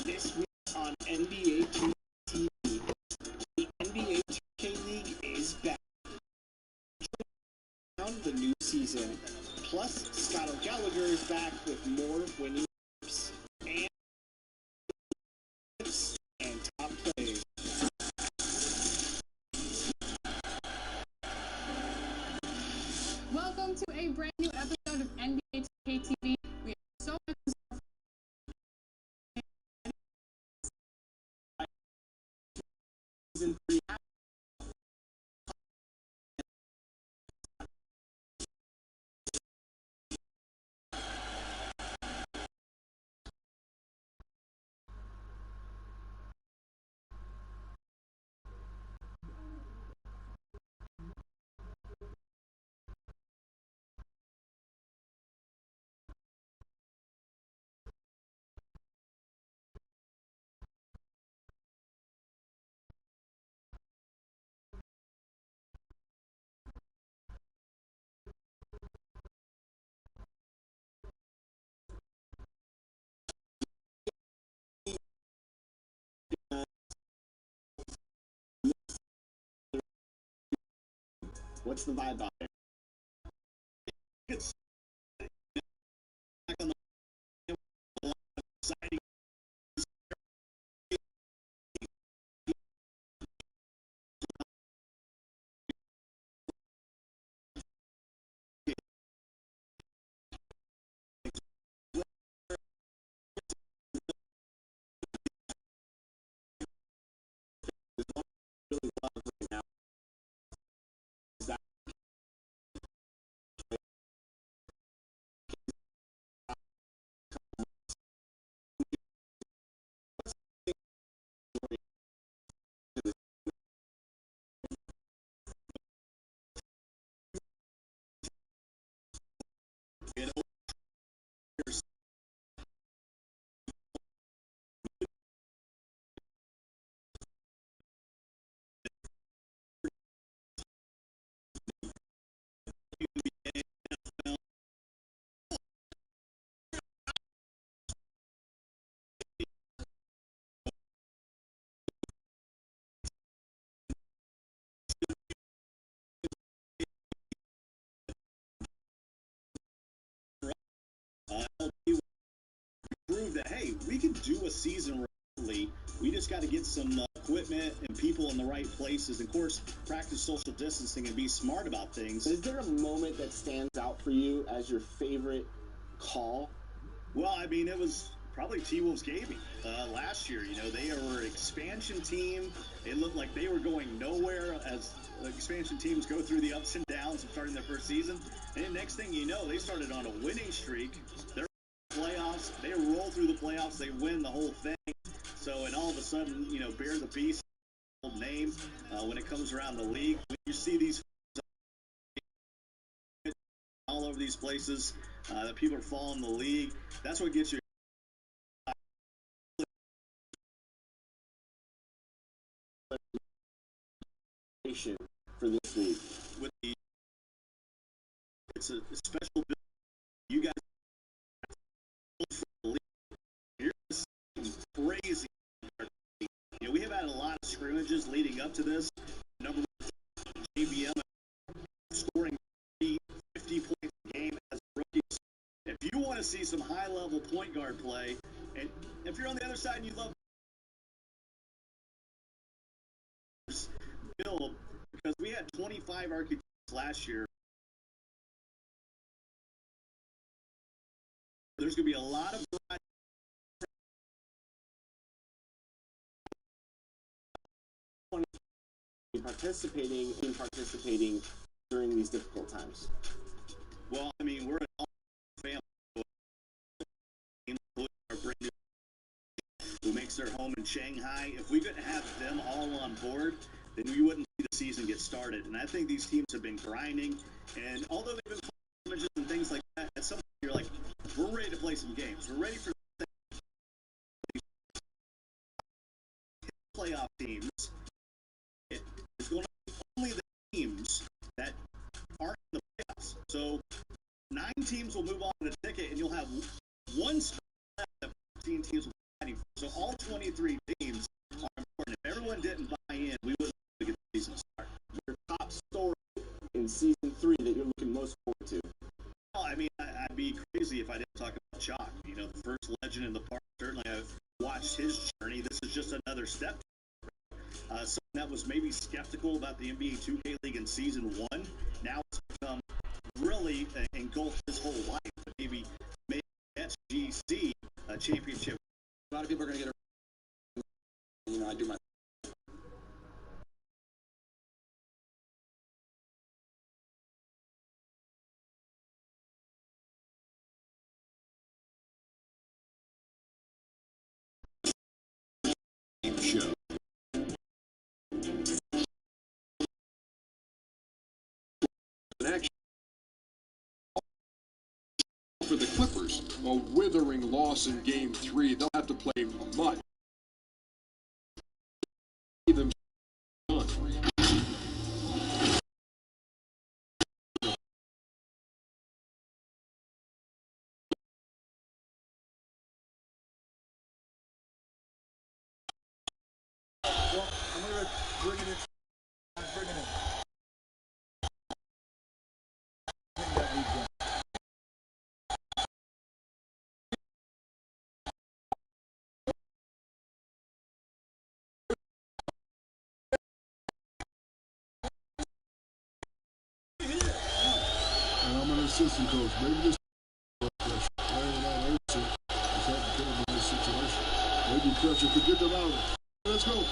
This week on NBA 2K TV, the NBA 2K League is back. The new season. Plus, Scott O'Gallagher is back with more winning tips and top plays. Welcome to a brand new episode of NBA 2K TV. We have so much Season 3. What's the vibe out there? It's back on the exciting. Really love right now. Prove that, hey, we can do a season remotely. We just got to get some equipment and people in the right places. Of course, practice social distancing and be smart about things. Is there a moment that stands out for you as your favorite call? Well, I mean, it was probably T-Wolves Gaming last year. You know, they were an expansion team. It looked like they were going nowhere as expansion teams go through the ups and downs of starting their first season. And next thing you know, they started on a winning streak. They're playoffs, they roll through the playoffs, they win the whole thing. So, and all of a sudden, you know, Bear the Beast name when it comes around the league. When you see these all over these places that people are following the league, that's what gets you. For this league, with the it's a special. You guys, you're crazy. You know, we have had a lot of scrimmages leading up to this. Number one, JBM scoring 50 points a game as rookies. If you want to see some high-level point guard play, and if you're on the other side and you love build, because we had 25 architects last year. There's going to be a lot of participating during these difficult times. Well, I mean, we're an family who makes their home in Shanghai. If we could have them all on board, then we wouldn't see the season get started. And I think these teams have been grinding, and although they've been images and things like that, at some point you're like, we're ready to play some games. We're ready for playoff teams. It's going to be only the teams that aren't in the playoffs. So 9 teams will move on to the ticket, and you'll have one spot left that 14 teams will be fighting for. So all 23 teams are important. If everyone didn't buy in, we wouldn't be able to get the season started. Your top story in season 3 that you're looking most forward to? Well, I mean, I'd be crazy if I didn't talk about Chalk. You know, the first legend in the park. Certainly, I've watched his journey. This is just another step. Someone that was maybe skeptical about the NBA 2K League in season 1, now it's become really engulfed his whole life. Maybe SGC championship. A lot of people are going to get a, you know, I do my show. For the Clippers, a withering loss in Game 3. They'll have to play much. Them on. Well, I'm going to bring it in. I'm bringing it. And I'm an assistant coach. Maybe this situation. Maybe pressure could get them out of it. Let's go.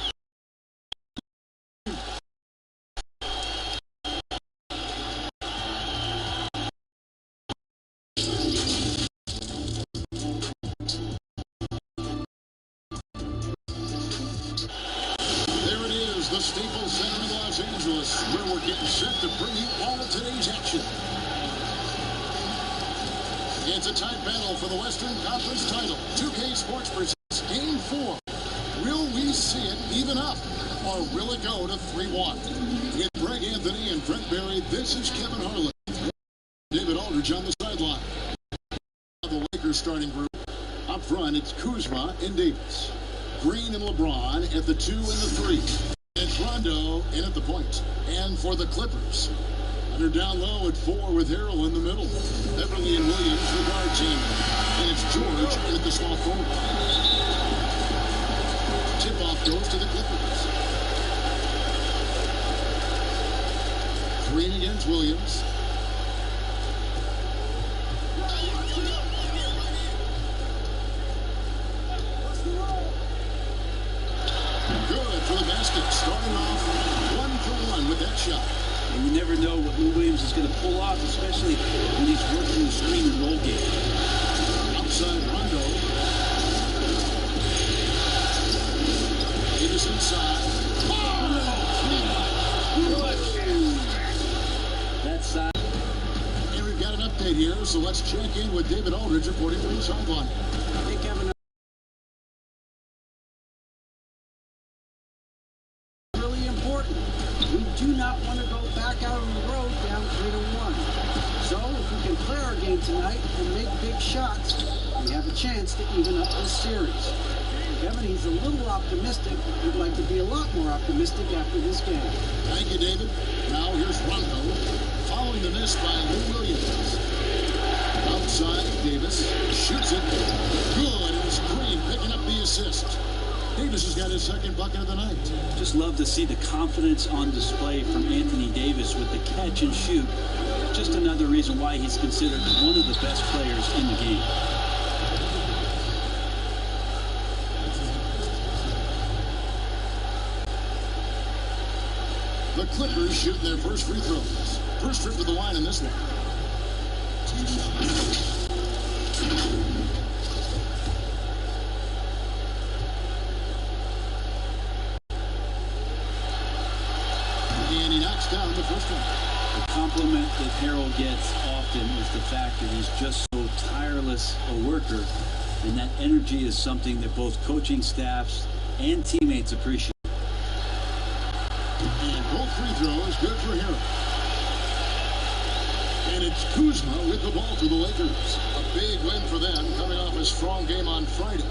The Staples Center in Los Angeles, where we're getting set to bring you all of today's action. It's a tight battle for the Western Conference title. 2K Sports presents Game 4. Will we see it even up, or will it go to 3-1? With Greg Anthony and Brent Berry, this is Kevin Harlan. David Aldridge on the sideline. The LaKERS starting group. Up front, it's Kuzma and Davis. Green and LeBron at the 2 and the 3. It's Rondo in at the point. And for the Clippers, under down low at 4 with Harrell in the middle. Beverly and Williams, the guard team. And it's George in at the small forward. Tip-off goes to the Clippers. Green against Williams. Good for the basket. Starting off 1-for-1 with that shot. And you never know what Lou Williams is going to pull off, especially when he's working the screen and roll game. Outside Rondo. Davis inside. That side. And we've got an update here, so let's check in with David Aldridge reporting from the sideline. I think Kevin really important. We do not want to go back out on the road down 3-1. So if we can play our game tonight and make big shots, we have a chance to even up this series. Kevin, he's a little optimistic. We'd like to be a lot more optimistic after this game. Thank you, David. Now here's Rondo, following the miss by Lou Williams. Outside, Davis shoots it. Good, and it's Green picking up the assist. Davis has got his second bucket of the night. Just love to see the confidence on display from Anthony Davis with the catch and shoot. Just another reason why he's considered one of the best players in the game. The Clippers shooting their first free throws. First trip to the line in this one. And he knocks down the first one. The compliment that Harrell gets off constant is the fact that he's just so tireless a worker, and that energy is something that both coaching staffs and teammates appreciate. And both free throws good for him. And it's Kuzma with the ball for the Lakers. A big win for them, coming off a strong game on Friday.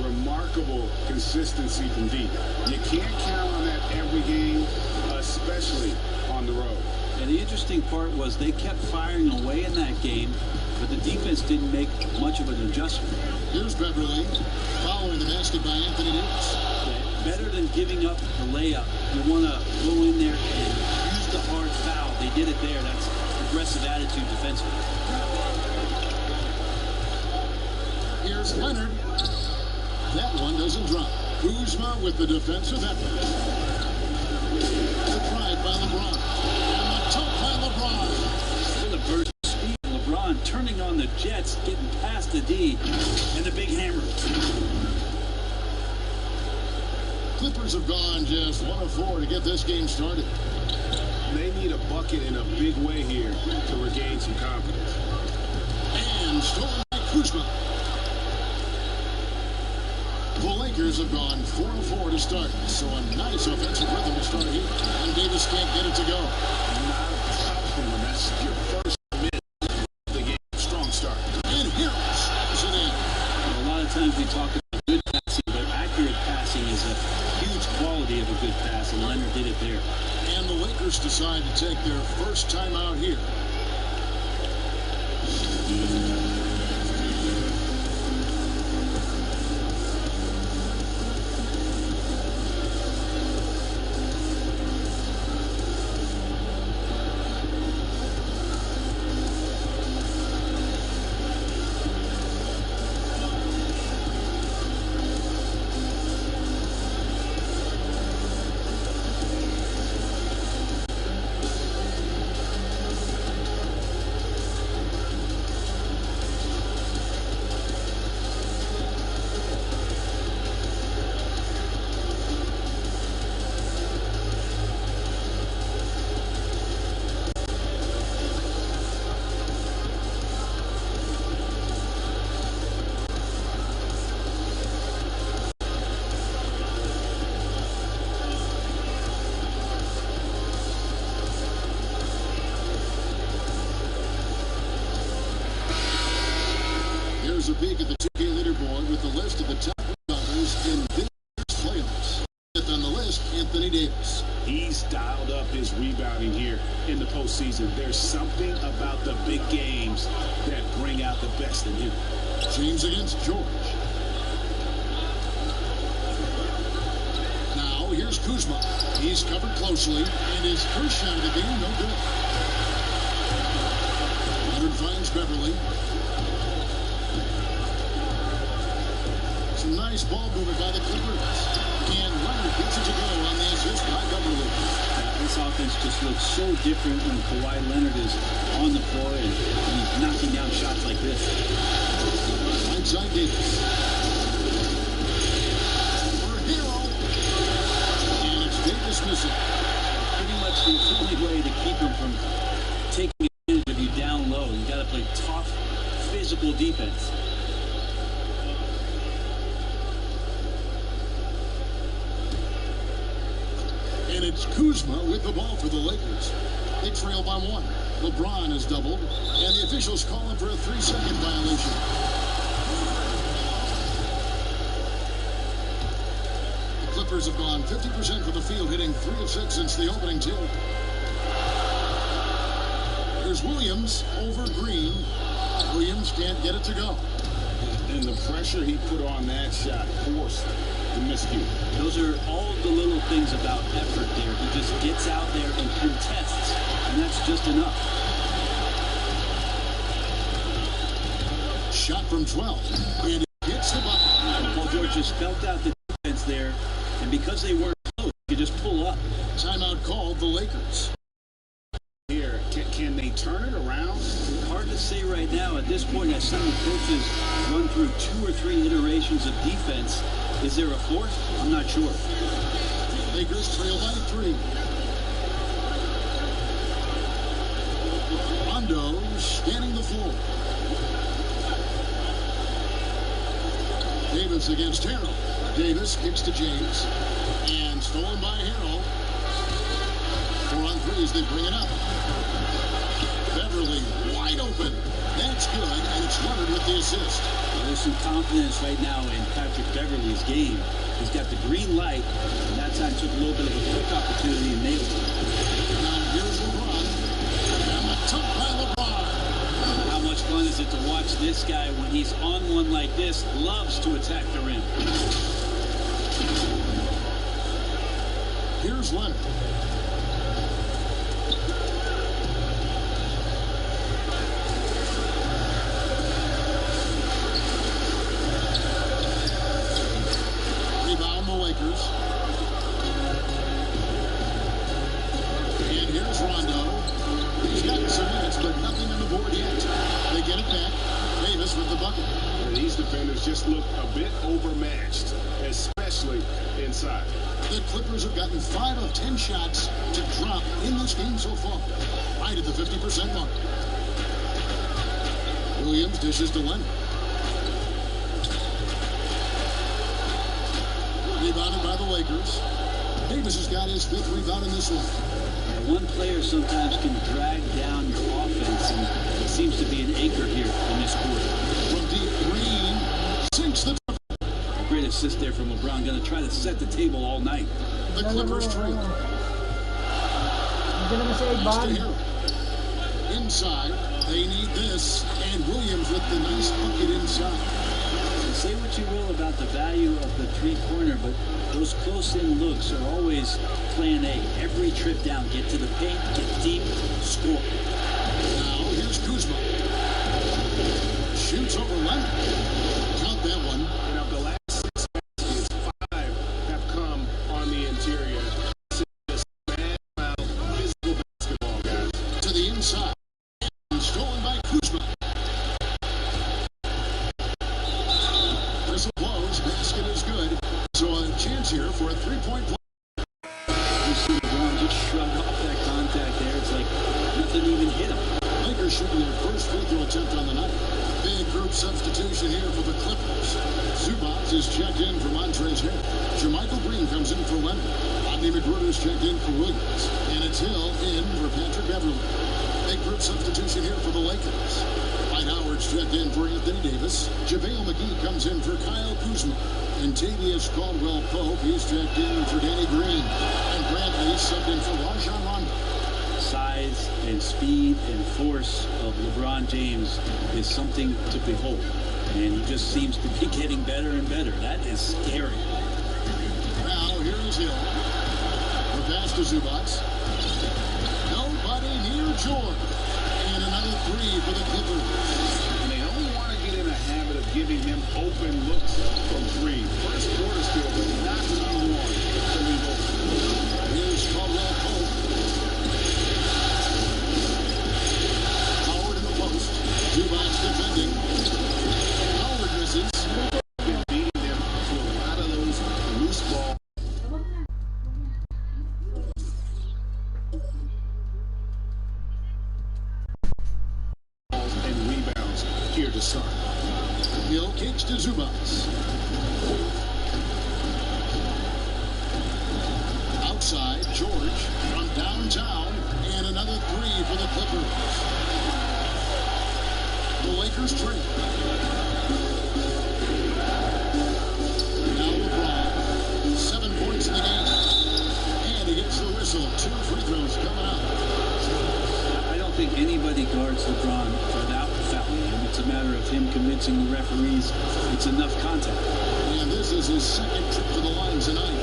Remarkable consistency from deep. You can't count on that every game, especially on the road. And the interesting part was they kept firing away in that game, but the defense didn't make much of an adjustment. Here's Beverly following the basket by Anthony Davis. Better than giving up the layup, you want to go in there and use the hard foul. They did it there. That's aggressive attitude defensively. Here's Leonard. That one doesn't drop. Kuzma with the defensive effort. The drive by LeBron. And the top by LeBron. With a burst of speed, LeBron turning on the Jets, getting past the D, and the big hammer. Clippers have gone just 1 of 4 to get this game started. They need a bucket in a big way here to regain some confidence. And stolen by Kuzma. The Lakers have gone 4 of 4 to start. So a nice offensive rhythm to start here. And Davis can't get it to go. Not a problem when that's your first minute of the game. Strong start. And Harris is it in. A lot of times we talk about good passing, but accurate passing is a huge quality of a good pass, and Leonard did it there. And the Lakers decide to take their first time out here. Here's a peek at the 2K leaderboard with the list of the top rebounders in this year's playoffs. Fifth on the list, Anthony Davis. He's dialed up his rebounding here in the postseason. There's something about the big games that bring out the best in him. James against George. Now here's Kuzma. He's covered closely, and his first shot of the game, no good. Leonard finds Beverly. Some nice ball movement by the Clippers. And Leonard gets it to go on the assist by Beverly. This offense just looks so different when Kawhi Leonard is on the floor and he's knocking down shots like this. Outside Davis. For a hero. And it's Davis missing. Pretty much the only way to keep him from taking advantage of you down low. You got to play tough, physical defense. And it's Kuzma with the ball for the Lakers. They trail by 1. LeBron has doubled, and the officials call him for a 3-second violation. The Clippers have gone 50% from the field, hitting 3 of 6 since the opening tip. Here's Williams over Green. Williams can't get it to go. And the pressure he put on that shot forced the miscue. Those are all the little things about effort there. He just gets out there and contests, and that's just enough. Shot from 12, and it hits the button. Paul George just felt out the defense there, and because they weren't close, he could just pull up. Timeout called the Lakers. Here, can they turn it around? Hard to say right now. At this point, as some coaches run through 2 or 3 iterations of defense, is there a fourth? I'm not sure. Lakers trail by 3. Rondo scanning the floor. Davis against Harrell. Davis kicks to James. And stolen by Harrell. 4 on 3s, they bring it up. Beverly wide open. That's good, and it's Leonard with the assist. Well, there's some confidence right now in Patrick Beverly's game. He's got the green light, and that time took a little bit of a quick opportunity and nailed it. Now here's LeBron. And the top by LeBron. How much fun is it to watch this guy when he's on one like this, loves to attack the rim. Here's Leonard. Rebound the Lakers. And here's Rondo. He's gotten some minutes, but nothing on the board yet. They get it back. Davis with the bucket. And these defenders just look a bit overmatched, especially inside. The Clippers have gotten 5 of 10 shots to drop in this game so far. Right at the 50% mark. Williams dishes to Leonard. Rebounded by the Lakers. Davis has got his 5th rebound in this one. One player sometimes can drag down your offense, and it seems to be an anchor here in this quarter. From deep, Green sinks the triple. A great assist there from LeBron. Going to try to set the table all night. The Clippers trail. Inside, they need this, and Williams with the nice bucket inside. And say what you will about the value of the three-pointer, but those close-in looks are always plan A. Every trip down, get to the paint, get deep, score. Now here's Kuzma. Shoots over Leonard. Count that one. And of the last 6 baskets, 5 have come on the interior. This is just bad physical basketball, guys. To the inside. And stolen by Kuzma. Whistle blows. Basket is good. So a chance here for a 3-point play. You see LeBron just shrug off that contact there. It's like nothing even hit him. Lakers shooting their first free throw attempt on the night. Big group substitution here for the Clippers. Zubac is checked in for Montrezl Harrell. Jermichael Green comes in for Leonard. Rodney McGruder's checked in for Williams. And it's Hill in for Patrick Beverly. Big group substitution here for the Lakers. Dwight Howard's checked in for Anthony Davis. JaVale McGee comes in for Kyle Kuzma. And Tavius Caldwell-Pope, he's checked in for Danny Green. And Bradley subbed in for Rajon Rondo. Size and speed and force of LeBron James is something to behold. And he just seems to be getting better and better. That is scary. Now, here is Hill. The pass to Zubac. Nobody near Jordan. And another 3 for the Clippers. And they only want to get in a habit of giving him open looks from 3. First quarter still, but not what you want to leave open. Here's Caldwell-Pope. Howard in the post. Zubac defending. Howard misses. Been beating them to a lot of those loose balls. And rebounds here to start. Hill kicks to Zubac. Outside, George from downtown, and another 3 for the Clippers. The Lakers trail. Now LeBron, 7 points in the game, and he gets the whistle. 2 free throws coming up. I don't think anybody guards LeBron without fouling him. It's a matter of him convincing the referees it's enough contact. And this is his 2nd trip to the line tonight.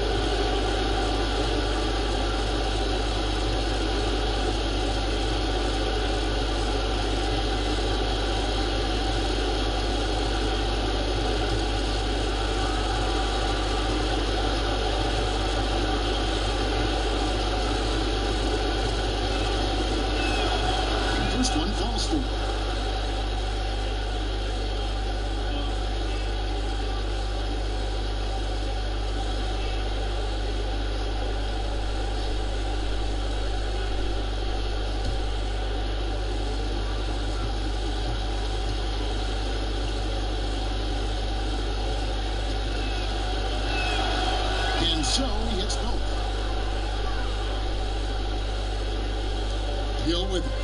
First one falls through. Hill with it.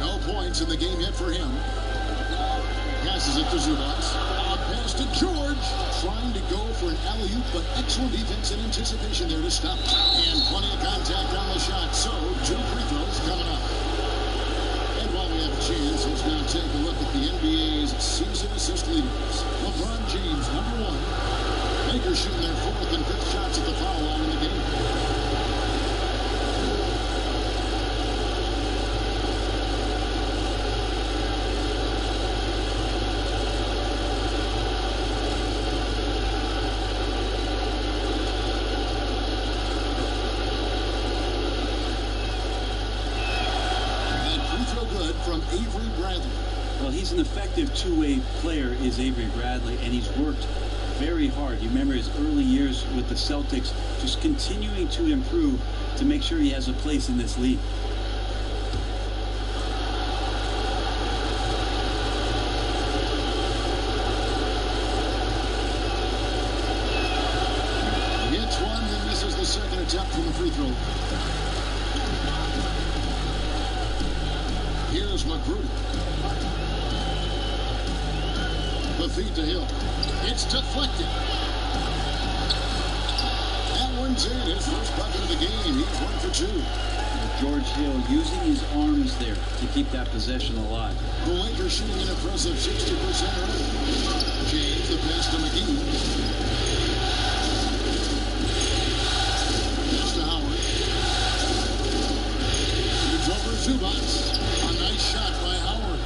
No points in the game yet for him. Passes it to Zubac. Out pass to George. Trying to go for an alley-oop, but excellent defense and anticipation there to stop it. And plenty of contact on the shot. So, 2 free throws coming up. And while we have a chance, let's now take a look at the NBA's season assist leaders. LeBron James, #1. Lakers shooting their 4th and 5th shots at the foul line in the game. Well, he's an effective two-way player, is Avery Bradley, and he's worked very hard. You remember his early years with the Celtics, just continuing to improve to make sure he has a place in this league. He hits one, then misses the second attempt from the free throw. Here's McGruder. The feed to Hill. It's deflected. That one's in. His first bucket of the game. He's 1 for 2. George Hill using his arms there to keep that possession alive. The Lakers shooting an impressive 60% early. James, the pass to McGee. Pass to Howard. It's over Zubac. A nice shot by Howard.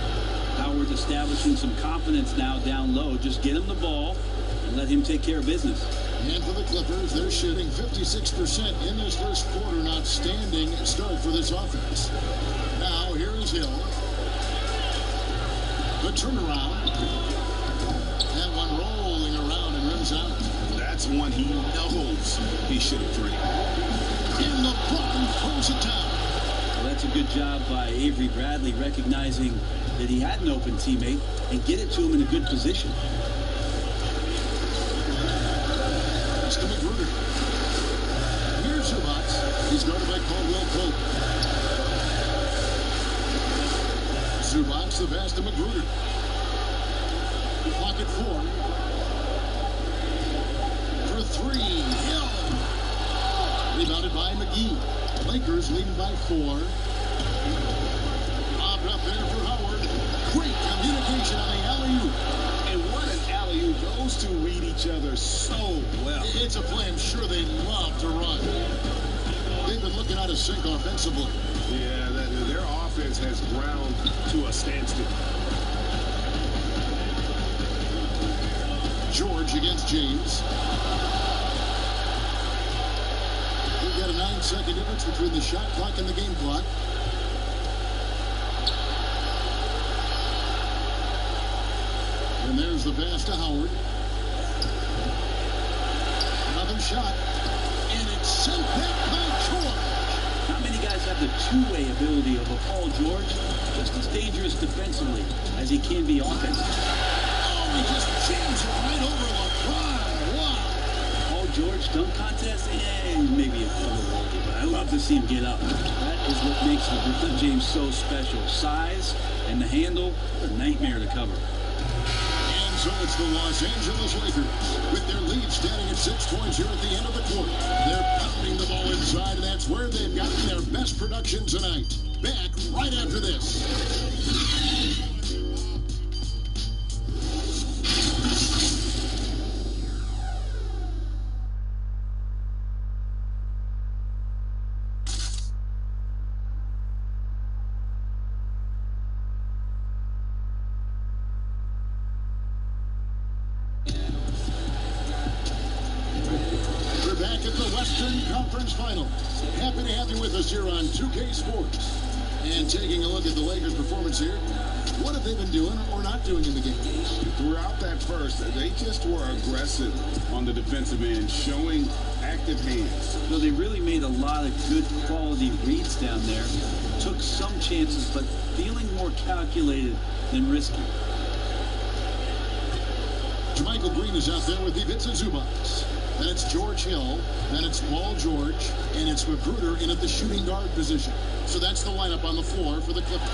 Howard establishing some confidence now down low. Just get him the ball and let him take care of business. And for the Clippers, they're shooting 56% in this first quarter. An outstanding start for this offense. Now, here is Hill. The turnaround. That one rolling around and rims out. That's one he knows he should have three. In the bottom, throws it down. Well, that's a good job by Avery Bradley, recognizing that he had an open teammate and get it to him in a good position. That's to McGruder. Here's Zubac. He's guarded by Caldwell Pope. Zubac, the pass to McGruder. Clock at 4. For 3. Hill. Rebounded by McGee. Lakers leading by 4. Bobbed up there for Howard. Great communication on the alley-oop. And what an alley-oop. Those two read each other so well. It's a play I'm sure they love to run. They've been looking out of sync offensively. Yeah, their offense has ground to a standstill. George against James. We've got a 9-second difference between the shot clock and the game clock. And there's the pass to Howard. Another shot. And it's sent back by George. Not many guys have the two-way ability of a Paul George, just as dangerous defensively as he can be offensively. Oh, he just jams it right over LeBron. Wow. Paul George dunk contest, maybe a little wonky, but I love to see him get up. That is what makes LeBron James so special. Size and the handle, a nightmare to cover. So it's the Los Angeles Lakers with their lead standing at 6 points here at the end of the quarter. They're pounding the ball inside, and that's where they've gotten their best production tonight. Back right after this. Happy to have you with us here on 2K Sports. And taking a look at the Lakers' performance here, what have they been doing or not doing in the game? Throughout that first, they just were aggressive on the defensive end, showing active hands. So they really made a lot of good quality reads down there. Took some chances, but feeling more calculated than risky. Jermichael Green is out there with Ivica Zubac. Then it's George Hill. Then it's Paul George. And it's Magruder in at the shooting guard position. So that's the lineup on the floor for the Clippers.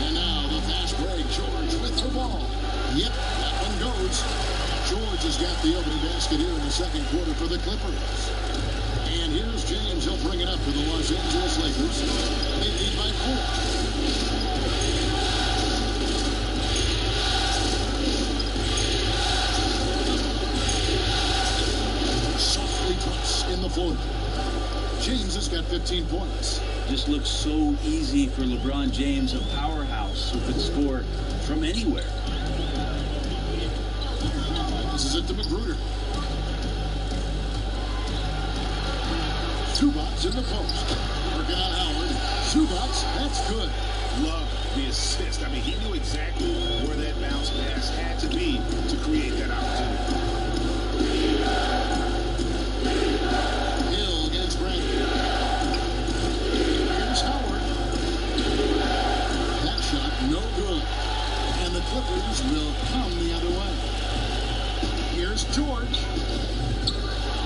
And now the fast break. George with the ball. Yep, that one goes. George has got the opening basket here in the second quarter for the Clippers. And here's James. He'll bring it up for the Los Angeles Lakers. They lead by 4. In the floor. James has got 15 points. Just looks so easy for LeBron James, a powerhouse who could score from anywhere. This is it to Magruder. Zubac in the post. Working on Howard. Zubac, that's good. Love the assist. I mean, he knew exactly where that bounce pass had to be to create that opportunity. Here's Howard. That shot, no good. And the Clippers will come the other way. Here's George.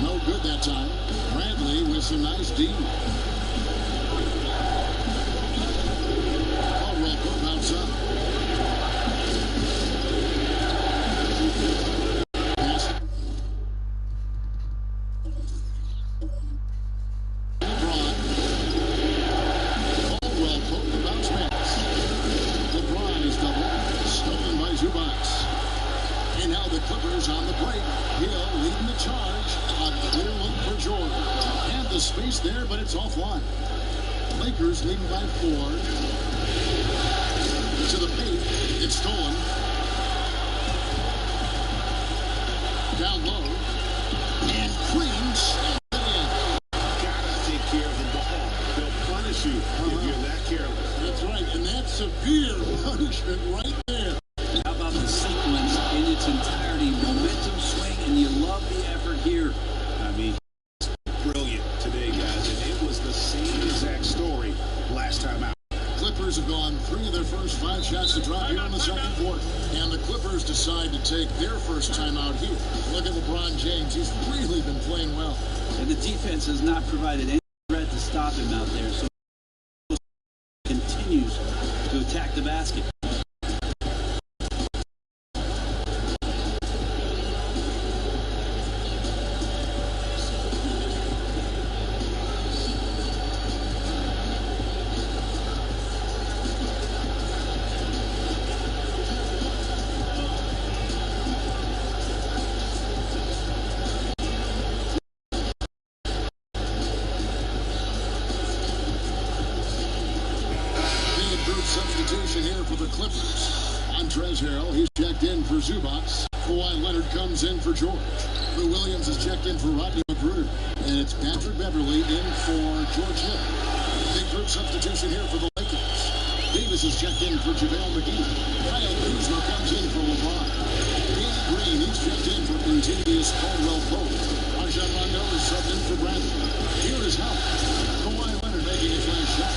No good that time. Bradley with some nice D. Caldwell Pope outside. On the break, Hill leading the charge. A clear look for George. And the space there, but it's offline. Lakers leading by 4. To the paint. It's stolen. Down low. And Green slammed it in. Gotta take care of the ball. They'll punish you if you're that careless. That's right, and that's severe punishment right there. How about the sequence in its entirety? Momentum swing, and you love the effort here. I mean, it's brilliant today, guys, and it was the same exact story last time out. Clippers have gone 3 of their first 5 shots to drop here in the second quarter. And the Clippers decide to take their first time out here. Look at LeBron James. He's really been playing well. And the defense has not provided any threat to stop him out there, so he continues to attack the basket. Substitution here for the Clippers. Montrezl Harrell, he's checked in for Zubac. Kawhi Leonard comes in for George. Lou Williams is checked in for Rodney Magruder. And it's Patrick Beverly in for George Hill. Big group substitution here for the Lakers. Davis is checked in for JaVale McGee. Kyle Kuzma comes in for LeBron. Danny Green, he's checked in for Contavious Caldwell Pope. Rajon Rondo is subbed in for Bradley. Here is Howard. Kawhi Leonard making his last shot.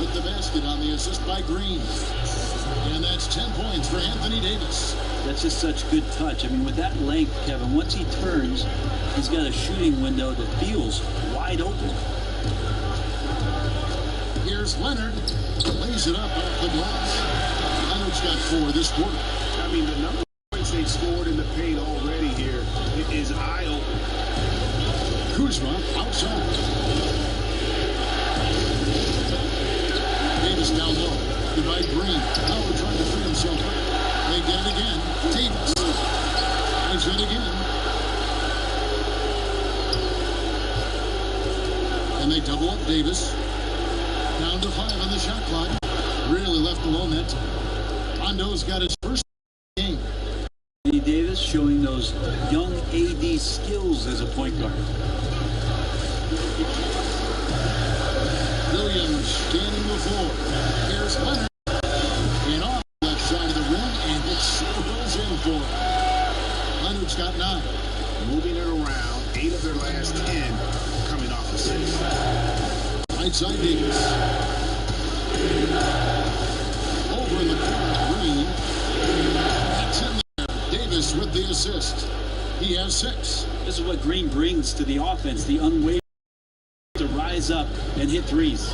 With the basket on the assist by Green. And that's 10 points for Anthony Davis. That's just such good touch. I mean, with that length, Kevin, once he turns, he's got a shooting window that feels wide open. Here's Leonard. Lays it up off the glass. Leonard's got 4 this quarter. I mean, the number of points they've scored in the paint already here is eye-opening. Kuzma outside. Davis down low. Goodbye, Green. Howard trying to free himself up. They get it again. Davis. Tries it again. And they double up Davis. Down to 5 on the shot clock. Really left alone that time. Rondo's got his first game. Anthony Davis showing those young AD skills as a point guard. Williams standing the floor. Here's Leonard. And off the left side of the rim, and it swirls in for him. Leonard's got 9. Moving it around, 8 of their last 10 coming off assists. Right side Davis. Over in the corner, Green. with the assist. He has 6. This is what Green brings to the offense, the unwavering to rise up and hit threes.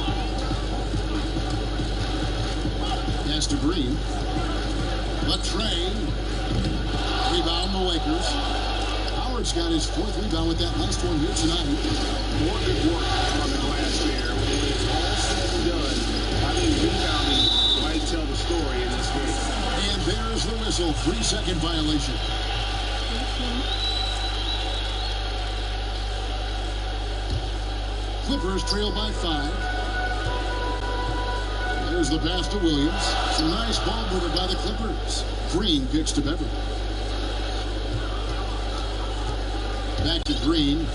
Pass to Green. LaTrey. Rebound the Lakers. Howard's got his 4th rebound with that last one here tonight. More good work on the glass there. When it's all said and done, I think rebounding might tell the story in this game. And there's the whistle. 3-second violation. Clippers trail by 5. There's the pass to Williams. Some nice ball movement by the Clippers. Green kicks to Beverly. Back to Green.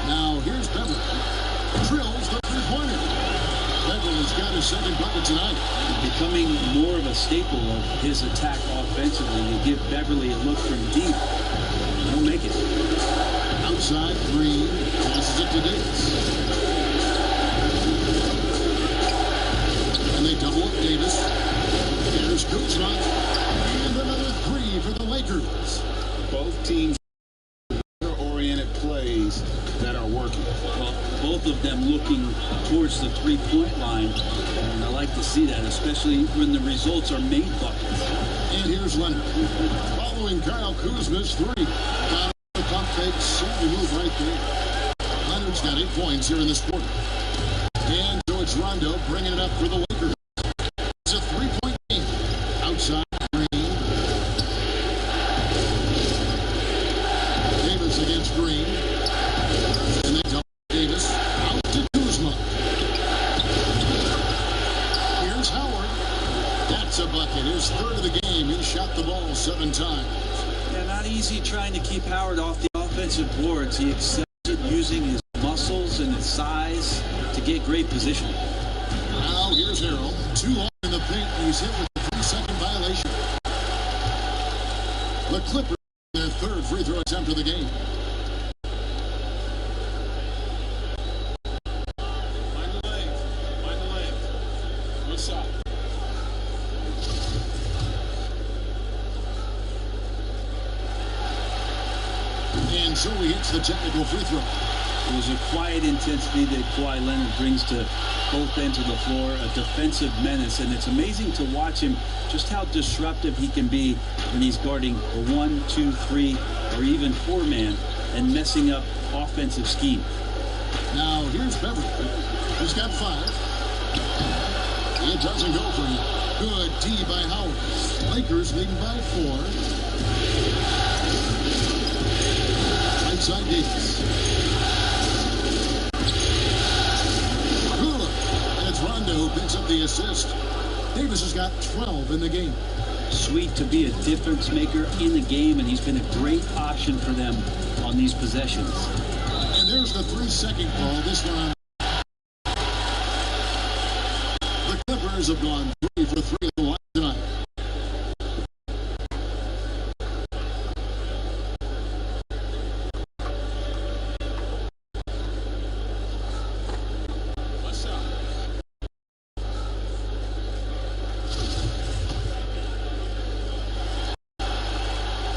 Now here's Beverly. Drills the three-pointer. Beverly's got his 2nd bucket tonight. Becoming more of a staple of his attack offensively. They give Beverly a look from deep. He'll make it. Outside, Green passes it to Davis. And they double up Davis. Here's Kuzma. And another 3 for the Lakers. Both teams oriented plays that are working. Well, both of them looking towards the three-point line. And I like to see that, especially when the results are made buckets. And here's Leonard. Following Kyle Kuzma's 3. Got the pump fake. Seemed to move right there. Leonard's got 8 points here in this quarter. And so it's Rondo bringing it up for the Lakers. It's a 3-point game. Outside, Green. Davis against Green. And they double Davis. Out to Kuzma. Here's Howard. That's a bucket. His 3rd of the game. He shot the ball 7 times. Yeah, not easy trying to keep Howard off the offensive boards. He excels at using his muscles and his size to get great position. Now here's Harrell. Too long in the paint. He's hit with a 3-second violation. The Clippers, their 3rd free throw attempt of the game. Mind the lane. Mind the lane. Good shot. And so he hits the technical free throw. It was a quiet intensity that Kawhi Leonard brings to both ends of the floor, a defensive menace, and it's amazing to watch him just how disruptive he can be when he's guarding a 1, 2, 3, or even 4-man and messing up offensive scheme. Now here's Beverly. He's got 5. It doesn't go for him. Good D by Howard. Lakers leading by 4. Right side Davis. Rondo picks up the assist. Davis has got 12 in the game. Sweet to be a difference maker in the game, and he's been a great option for them on these possessions. And there's the 3-second call. This one on. The Clippers have gone 3 for 3 at the line tonight.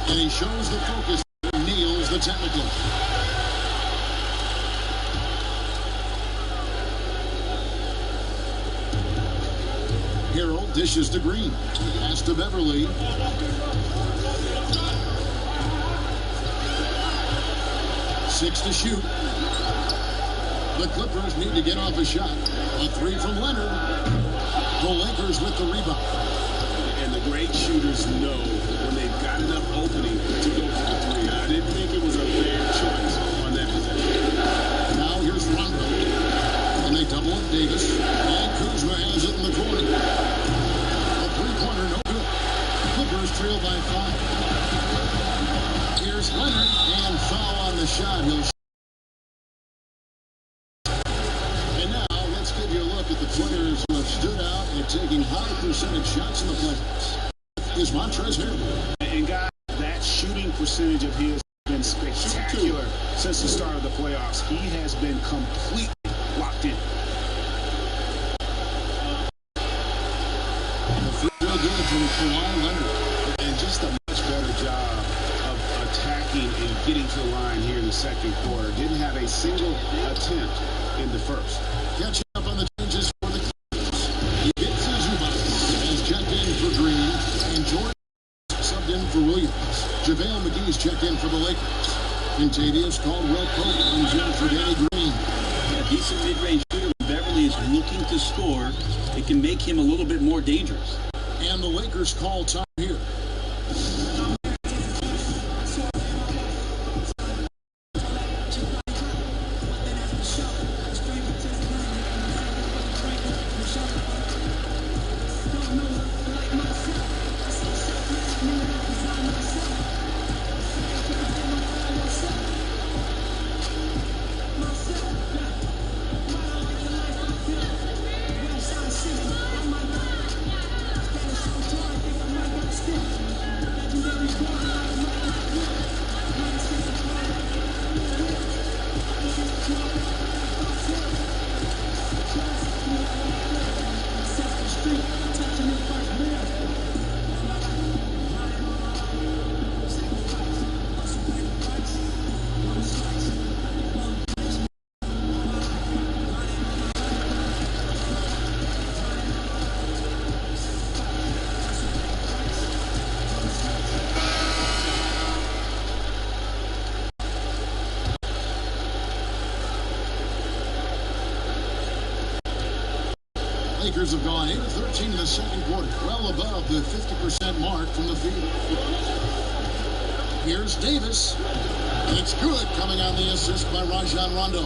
And he shows the focus and nails the technical. Harrell dishes to Green. Pass to Beverly. Six to shoot. The Clippers need to get off a shot. A 3 from Leonard. The Lakers with the rebound. And the great shooters know when they've got enough opening to go for the 3. I didn't think it was a fair choice on that possession. Now here's Rondo. And they double up Davis. And Kuzma has it in the corner. A 3-pointer, no good. Clippers trail by 5. Here's Leonard. And foul on the shot. He'll give you a look at the players who have stood out and taking high percentage shots in the playoffs. Is Montrezl Harrell. And guys, that shooting percentage of his has been spectacular since the start of the playoffs. He has been completely locked in. The field goal from Kawhi Leonard. And just a much better job of attacking and getting to the line here in the second quarter. Didn't have a single attempt in the first. Catching up on the changes for the Clippers. Ivica Zubac has checked in for Green, and Jordan subbed in for Williams. JaVale McGee's checked in for the Lakers. Contavious Caldwell-Pope comes in for Danny Green. A decent mid-range shooter when Beverly is looking to score. It can make him a little bit more dangerous. And the Lakers call time here. Lakers have gone 8 of 13 in the second quarter, well above the 50% mark from the field. Here's Davis. It's good, coming on the assist by Rajon Rondo.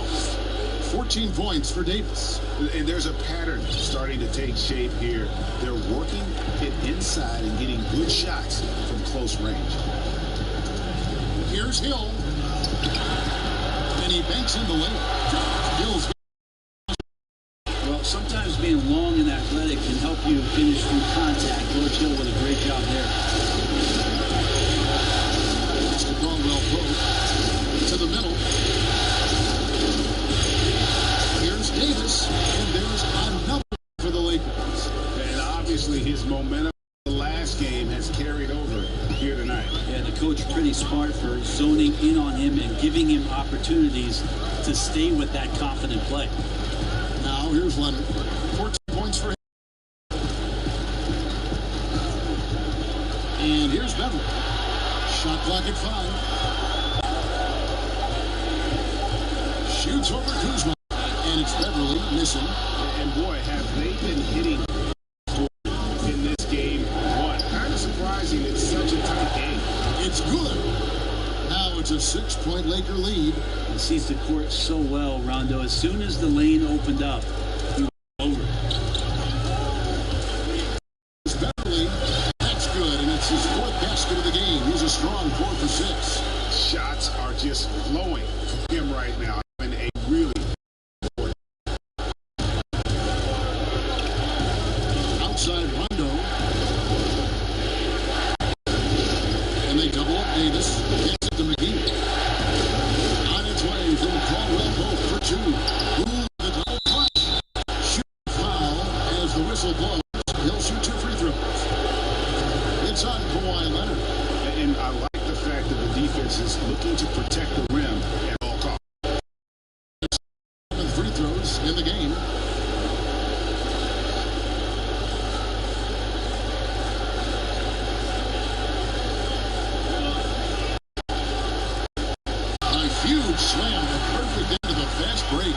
14 points for Davis. And there's a pattern starting to take shape here. They're working it inside and getting good shots from close range. Here's Hill. And he banks in the layup. Hill's. Well, sometimes being long and athletic can help you finish through contact. George Hill with a great job there. Mr. Caldwell-Pope to the middle. Here's Davis, and there's another for the Lakers. And obviously his momentum in the last game has carried over here tonight. Yeah, the coach pretty smart for zoning in on him and giving him opportunities to stay with that confident play. Now here's Leonard. 14 points for him. And here's Beverly. Shot clock at 5. Shoots over Kuzma. And it's Beverly missing. And boy, have they been hitting in this game. What? Kind of surprising. It's such a tight game. It's good. Now it's a 6-point Laker lead. He sees the court so well, Rondo. As soon as the lane opened up, he was over. It's Beverly. That's good, and it's his 4th basket of the game. He's a strong 4 for 6. Shots are just flowing from him right now. And a really outside Rondo. And they double up Davis. Gets it to McGee. On its way from Caldwell-Pope for 2. Boom, the double clutch. Shoot foul as the whistle blows. He'll shoot 2 free throws. It's on Kawhi Leonard. And I like the fact that the defense is looking to protect the rim at all costs. 7 free throws in the game. A huge slam, the perfect end of the fast break.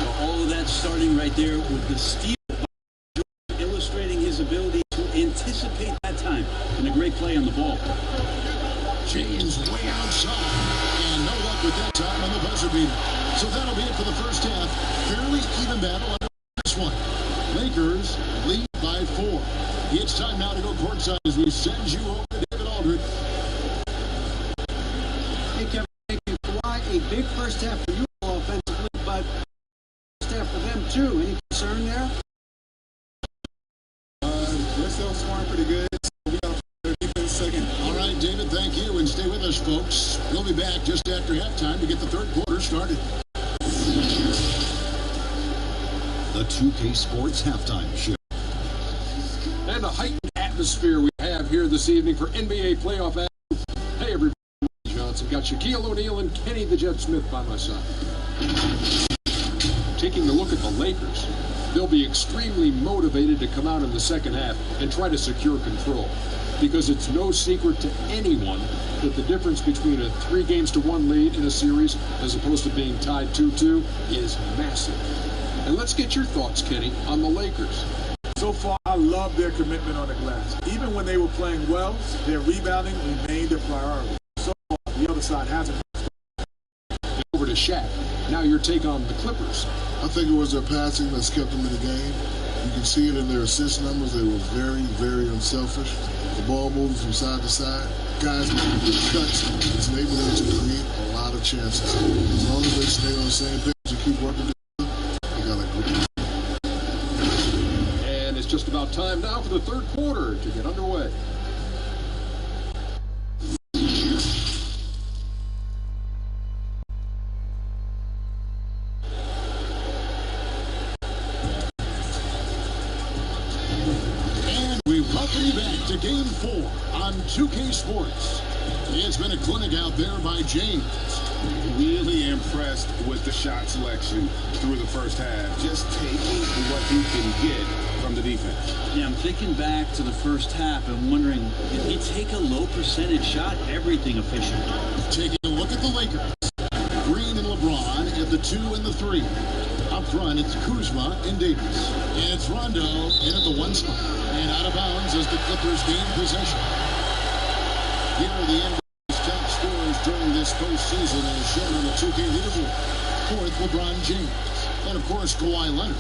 Well, all of that starting right there with the steal, illustrating his ability to anticipate that time. And a great play on the ball. James way outside. And no luck with that time on the buzzer beater. So that'll be it for the first half. Fairly even battle on this one. Lakers lead by 4. It's time now to go courtside as we send you over to David Aldridge. Hey, Kevin, thank you. Kawhi, a big first half for you all offensively, but first half for them too. Any concern there? They're still scoring pretty good. So we got to play their defense second. All right, David, thank you. And stay with us, folks. We'll be back just after halftime to get the third quarter started. The 2K Sports Halftime Show. And a heightened atmosphere atmosphere we have here this evening for NBA playoff action. Hey, everybody. Johnson got Shaquille O'Neal and Kenny the Jet Smith by my side. Taking a look at the Lakers, they'll be extremely motivated to come out in the second half and try to secure control. Because it's no secret to anyone that the difference between a 3-1 lead in a series as opposed to being tied 2-2 is massive. And let's get your thoughts, Kenny, on the Lakers. So far, I love their commitment on the glass. Even when they were playing well, their rebounding remained a priority. So far, the other side hasn't. Over to Shaq. Now your take on the Clippers. I think it was their passing that's kept them in the game. You can see it in their assist numbers. They were very, very unselfish. The ball moves from side to side. Guys making good cuts. It's enabled them to create a lot of chances. As long as they stay on the same page and keep working together, they got a good game. And it's just about time now for the third quarter to get underway. Welcome back to Game 4 on 2K Sports. It's been a clinic out there by James. Really impressed with the shot selection through the first half. Just taking what you can get from the defense. Yeah, I'm thinking back to the first half and wondering, did he take a low percentage shot? Everything efficient. Taking a look at the Lakers. Green and LeBron at the 2 and the 3. Up front, it's Kuzma and Davis. And it's Rondo in at the 1 spot. And out of bounds as the Clippers gain possession. Here are the NBA's top scorers during this postseason as shown on the 2K leaderboard. Fourth, LeBron James. And, of course, Kawhi Leonard.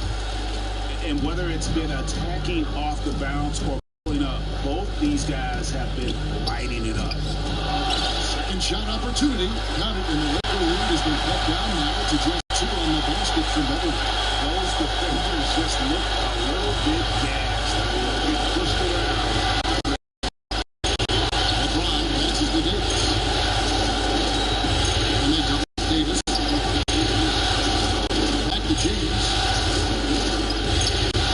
And whether it's been attacking off the bounce or pulling up, both these guys have been lighting it up. Second shot opportunity. Counted, and the Laker lead has been cut down now to just 2 on the basket from Beverly. Those defenders just look a little bit gassed. They pushed around. LeBron passes to Davis. And they double Davis. Back to James.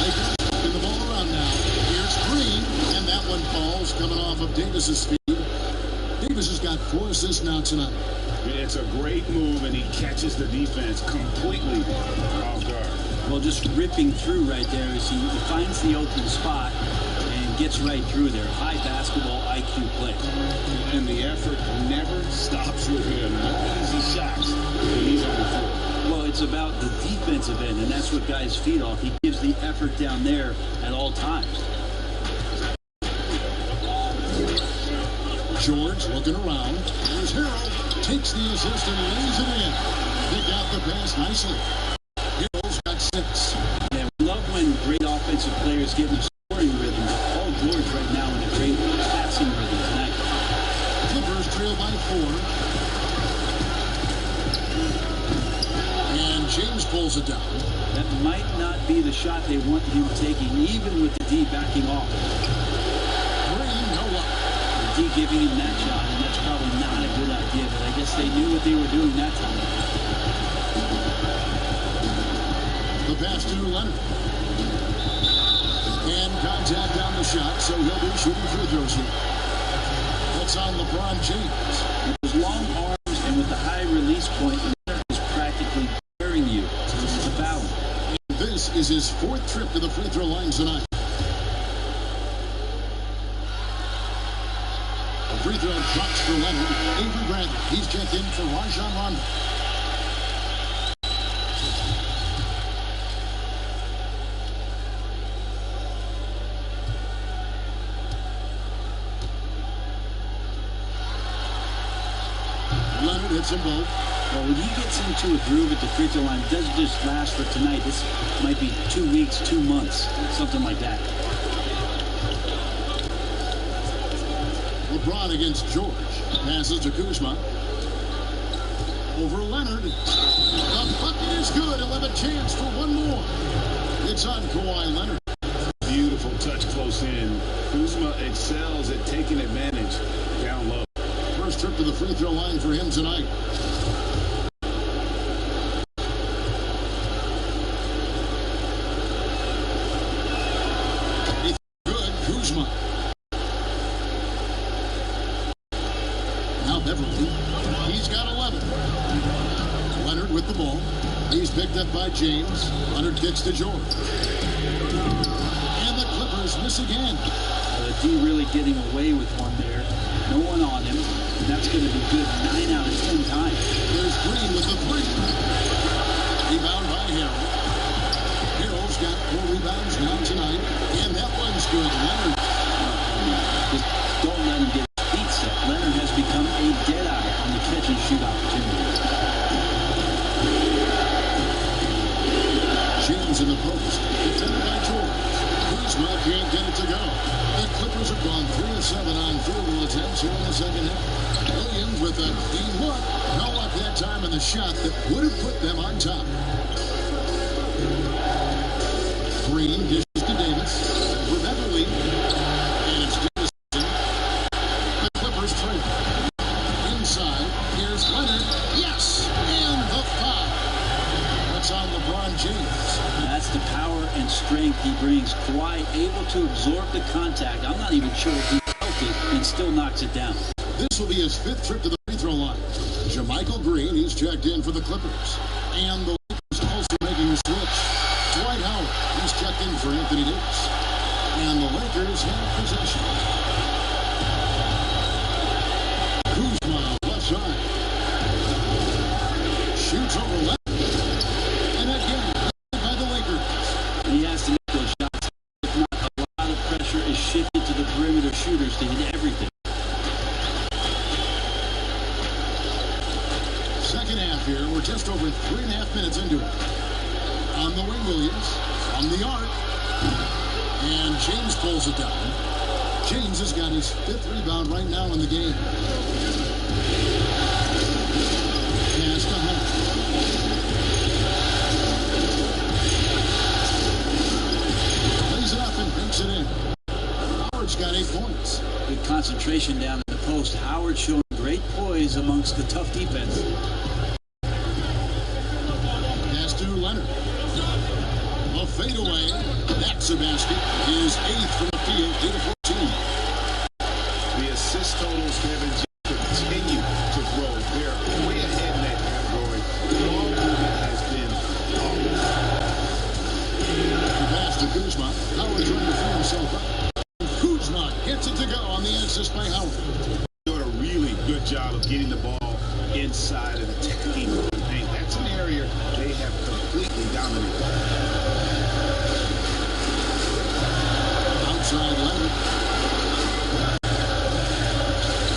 Lakers in the ball around now. Here's Green, and that one falls coming off of Davis's feet. Davis has got 4 assists now tonight. It's a great move, and he catches the defense completely off guard. Well, just ripping through right there as he finds the open spot and gets right through there. High basketball IQ play. And the effort never stops with him. No easy shots when he's on the floor. Well, it's about the defensive end, and that's what guys feed off. He gives the effort down there at all times. George looking around. There's Harrell. Takes the assist and lays it in. Picked out the pass nicely. Harrell's got 6. Yeah, we love when great offensive players get in a scoring rhythm, but Paul George right now in a great passing rhythm tonight. Clippers trail by 4. And James pulls it down. That might not be the shot they want him taking, even with the D backing off. Green, no luck. The D giving him that shot, and that's probably not a good idea, but I guess they knew what they were doing that time. The pass to Leonard. And contact on the shot, so he'll be shooting free throws here. That's on LeBron James. With those long arms and with the high release point, Leonard is practically carrying you. It's a battle. And this is his 4th trip to the free throw line tonight. A free throw drops for Leonard. Avery Bradley. He's checked in for Rajon Rondo. Leonard hits them both. Well, when he gets into a groove at the free throw line, it doesn't just last for tonight. This might be 2 weeks, 2 months, something like that. LeBron against George. Passes to Kuzma. Over Leonard. The bucket is good. He'll have a chance for one more. It's on Kawhi Leonard. Beautiful touch close in. Kuzma excels at taking advantage down low. First trip to the free throw line for him tonight. It's good. Kuzma. Beverly. He's got 11. Leonard with the ball. He's picked up by James. Leonard kicks to George. And the Clippers miss again. The D really getting away with one there. No one on him. And that's going to be good 9 out of 10 times. There's Green with the 3. Rebound by Harrell. Harrell's got 4 rebounds now tonight. And that one's good. Leonard. Just don't let him get his feet set. Leonard has become a deadeye on the catch and shoot opportunities. James in the post. Defended by George. Kuzma can't get it to go. The Clippers have gone 3 of 7 on field goal attempts here in the second half. Williams with a clean look. No luck that time in the shot that would have put them on top. Green dishes to Davis. For Beverly. And it's Davison. The Clippers trail. Inside. Here's Leonard. Yes! And the foul. That's on LeBron James. That's the power and strength he brings. Kawhi able to absorb the contact. I'm not even sure if he felt it and still knocks it down. This will be his 5th trip to the free throw line. JaMychal Green, he's checked in for the Clippers. And the Lakers also making a switch. Dwight Howard, he's checked in for Anthony Davis. And the Lakers have possession. Kuzma, left side. Shoots over left. And again, by the Lakers. He has to make those shots. If not, a lot of pressure is shifted to the perimeter shooters to hit everything. Second half here. We're just over 3.5 minutes into it. On the wing, Williams. From the arc. And James pulls it down. James has got his 5th rebound right now in the game. Pass to Hunt. Plays it up and banks it in. Howard's got 8 points. Good concentration down in the post. Howard showing great poise amongst the tough defense. Pass to Leonard. A fadeaway. That's a basket. His 8th from the field. 8 of 14. The assist totals have continued to grow. They're way ahead in that category. The ball movement has been The pass to Kuzma. Howard trying to free himself up. Kuzma gets it to go on the assist by Howard. doing a really good job of getting the ball inside and attacking the paint. That's an area they have completely dominated. Outside Leonard.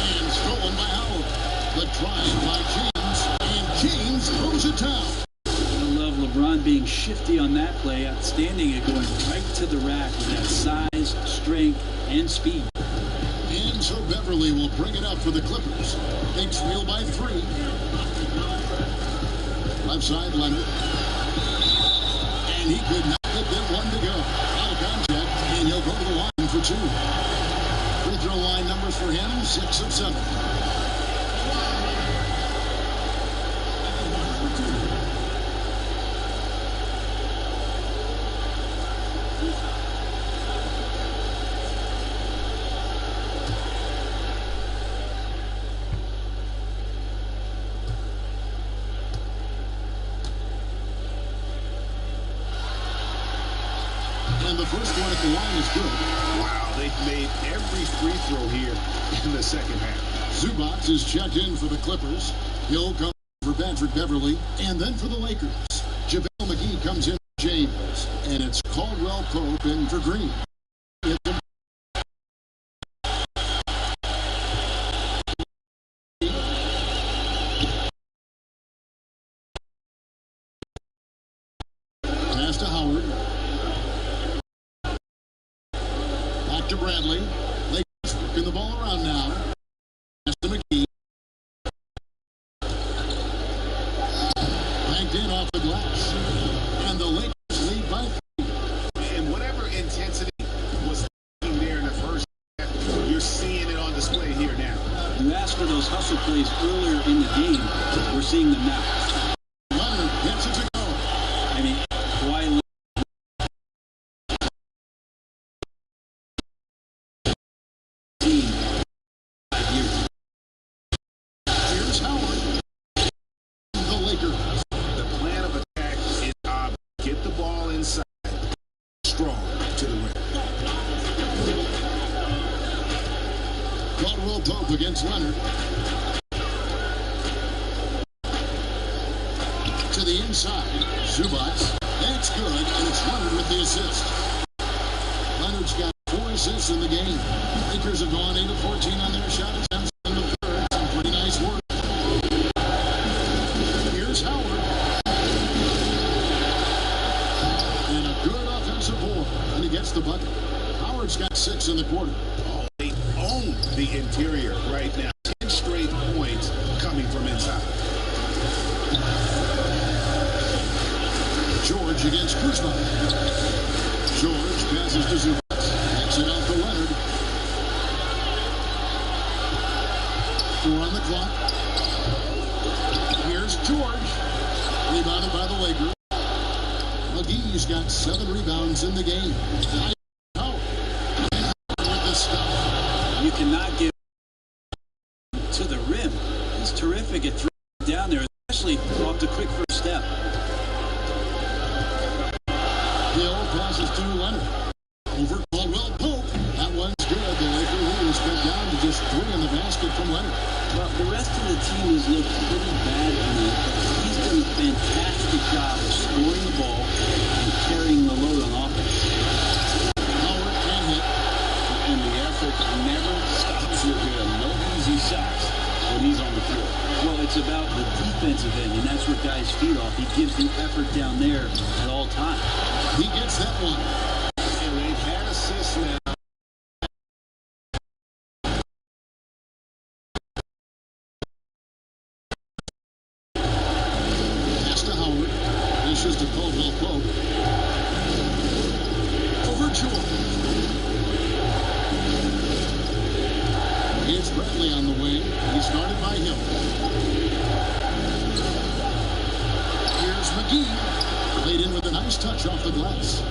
And stolen by Howard. The drive by James. And James throws it down. I love LeBron being shifty on that play. Outstanding at going right to the rack with that size, strength, and speed. And so Beverly will bring it up for the Clippers. They trail by 3. Left side Leonard. And he could not get that one to go. Out of contact. And he'll go to the line for 2. Free throw line numbers for him, 6 of 7. And the first one at the line is good. Wow, they've made every free throw here in the second half. Zubac is checked in for the Clippers. He'll come for Patrick Beverly. And then for the Lakers, JaVale McGee comes in for James. And it's Caldwell Pope in for Green. Pass to Howard. Back to Bradley. Lakers working the ball around now. Pass to McGee. Banked in off the glass. And the Lakers lead by 3. And whatever intensity was there in the first half, you're seeing it on display here now. You asked for those hustle plays earlier in the game. We're seeing them now. Leonard gets it to go. I mean, Kawhi team 5 years. Lakers. The plan of attack is get the ball inside, strong to the rim. Caldwell Pope against Leonard. To the inside, Zubats. That's good, and it's Leonard with the assist. Leonard's got 4 assists in the game. Lakers have gone 8 of 14 on their shot attempts in the third. Some pretty nice work. Here's Howard. And a good offensive board, and he gets the bucket. Howard's got 6 in the quarter. Oh, they own the interior right now. 10 straight points coming from inside. George against Kuzma. George passes to Zubats. Takes it out to Leonard. 4 on the clock. Here's George. Rebounded by the Lakers. McGee's got 7 rebounds in the game. Howard with the stuff. You cannot give to the rim. He's terrific at throwing down there, especially off the quick first step. Hill passes to Leonard. Over Caldwell Pope. That one's good. The Lakers lead is cut down to just 3 in the basket from Leonard. Well, the rest of the team has looked pretty bad tonight. He's done a fantastic job of scoring the ball and carrying the load on offense. Howard can hit. And the effort never stops with him. No easy shots when he's on the floor. Well, it's about the defensive end, and that's what guys feed off. He gives the effort down there at all times. He gets that one. And they've had assists now. Pass to Howard. Dishes to Caldwell Pope. Over George. It's Bradley on the wing. He started by him. Here's McGee. Laid in with a nice touch off the glass.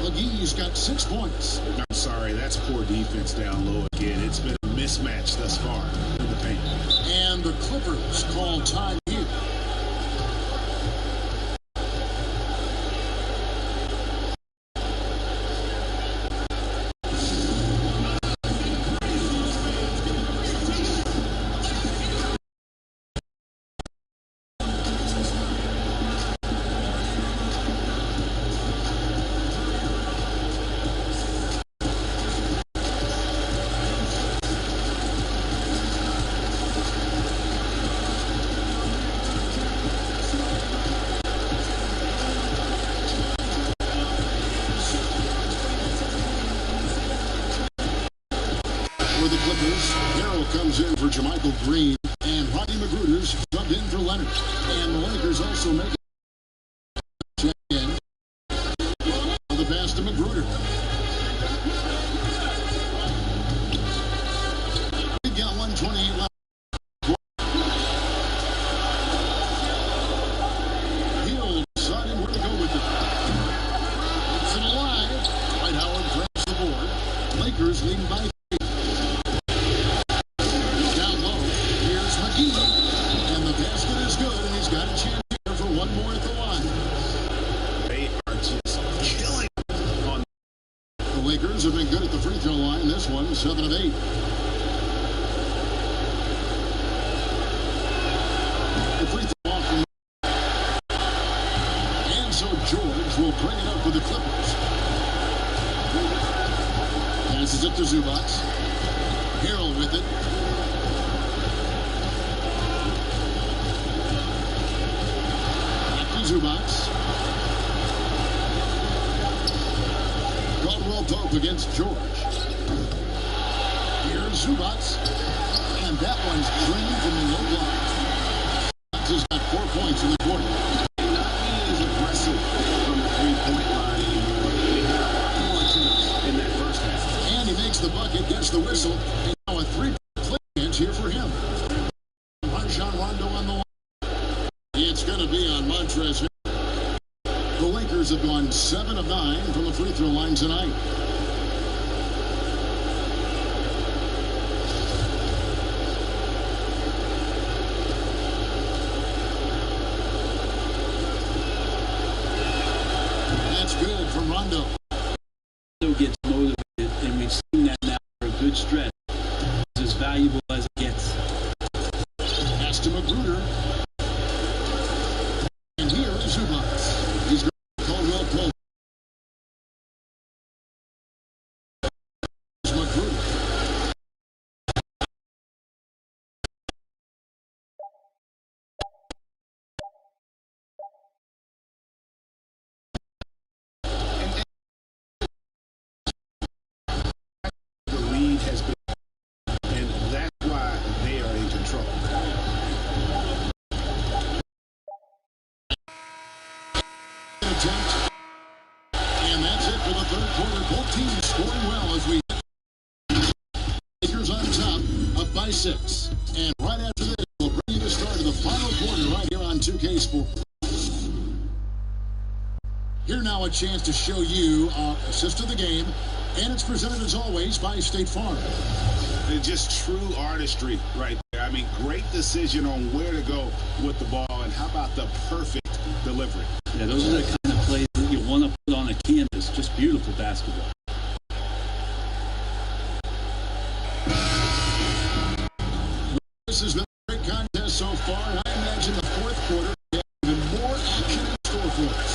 McGee's got 6 points. I'm sorry, that's poor defense down low again. It's been a mismatch thus far in the paint. And the Clippers call time here. For the Clippers, Harrell comes in for Jermichael Green, and Rodney Magruder's subbed in for Leonard. And the Lakers also make it check in. The pass to Magruder. We've got 1:28 left. He'll decide where to go with it. It's alive. Dwight Howard grabs the board. Lakers leading by 3. Down low. Here's McGee. And the basket is good, and he's got a chance here for one more at the line. They are just killing on. The Lakers have been good at the free throw line. This one, 7 of 8. The free throw off from. And so George will bring it up for the Clippers. Passes it to Zubats. Harrell with it. Back to Zubats. Caldwell Pope against George. Here's Zubats. And that one's clean from the low block. Zubats has got 4 points in the quarter. Not being as aggressive from the three-point line anymore. They had more attempts in that first half. And he makes the bucket, gets the whistle, and now a 3-point chance here for him. Rajon Rondo on the line. It's going to be on Montrezl. The Lakers have gone 7 of 9 from the free throw line tonight. Pass to Magruder. And here is Zubac. He's got Caldwell Pope. Magruder. The lead has been, and that's why they are in control. Attempt. And that's it for the third quarter. Both teams scoring well as we Lakers on top, up by 6. And right after this, we'll bring you the start of the final quarter right here on 2K Sports. Here now a chance to show you our assist of the game, and it's presented as always by State Farm. It's just true artistry right there. I mean, great decision on where to go with the ball, and how about the perfect delivery? Yeah, those are the kind of plays that you want to put on a canvas. Just beautiful basketball. This has been a great contest so far, and I imagine the fourth quarter will have even more action in store for us.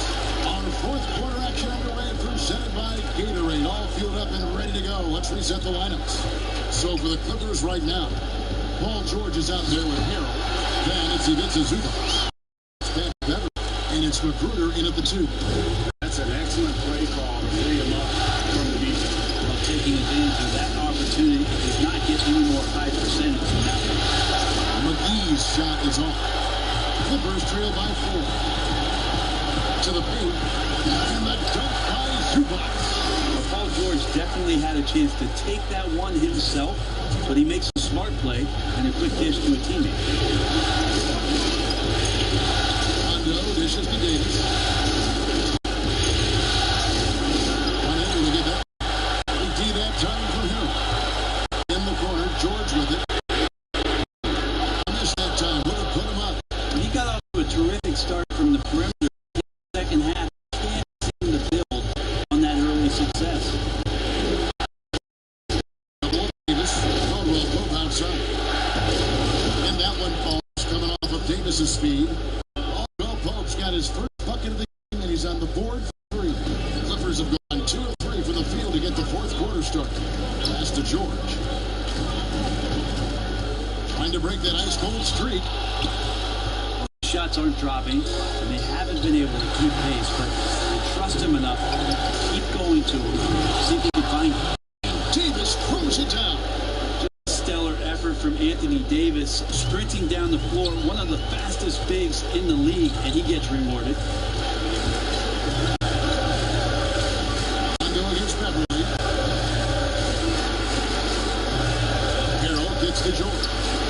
Our fourth quarter action underway, presented by Gatorade, all fueled up and ready to go. Let's reset the lineups. So for the Clippers right now, Paul George is out there with Harrell. Then it's Ivica Zubac. It's back to Beverly, and it's Magruder in at the 2. That's an excellent play call to free him up from the defense. Well, taking advantage of that opportunity, does not get any more high percentage than that one. McGee's shot is off. Clippers trail by 4. To the paint, and the dunk by Zubac. Well, Paul George definitely had a chance to take that one himself, but he makes a smart play and a quick dish to a teammate. Rondo dishes to Davis. Unable to get that. Empty that time for him. In the corner, George with it. Missed that time. Would have put him up. He got off to a terrific start from the perimeter. Second half, can't seem to build on that early success. Davis, Caldwell Pope outside. And that one falls coming off of Davis's speed. Caldwell Pope's got his first bucket of the game, and he's on the board for 3. The Clippers have gone 2 of 3 from the field to get the fourth quarter started. Pass to George. Trying to break that ice-cold streak. Shots aren't dropping, and they haven't been able to keep pace, but they trust him enough to keep going to him, see if they can find him. And Davis throws it down. Just stellar effort from Anthony Davis, sprinting down the floor, one of the fastest bigs in the league, and he gets rewarded. Rondo against Beverly. Harrell gets to George.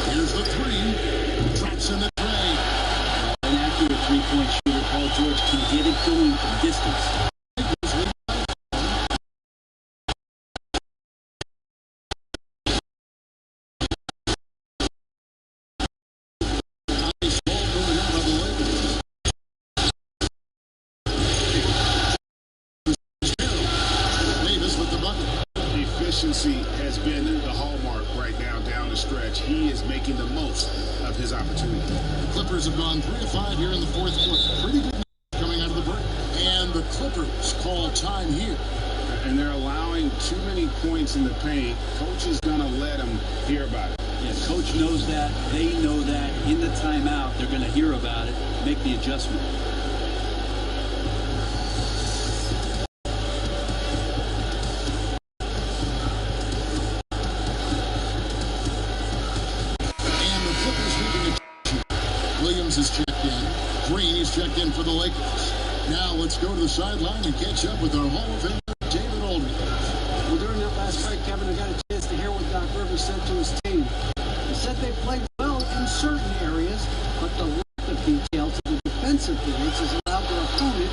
Here's the 3. Drops in the tray. An accurate three-point shooter, Paul George can get it going from distance. Nice ball moving in by the Lakers. Davis with the bucket. Efficiency has been the hallmark right now down the stretch. He is making the most of his opportunity. The Clippers have gone 3 of 5 here in the fourth quarter. Pretty good coming out of the break. And the Clippers call time here. And they're allowing too many points in the paint. Coach is going to let them hear about it. Yeah, coach knows that. They know that. In the timeout, they're going to hear about it, make the adjustment. And the Clippers making a Williams is checked in. Green is checked in for the Lakers. Now let's go to the sideline and catch up with our Hall of Famer, David Aldridge. Well, during that last break, Kevin, I got a chance to hear what Doc Rivers said to his team. He said they played well in certain areas, but the lack of detail to the defensive plays has allowed their opponent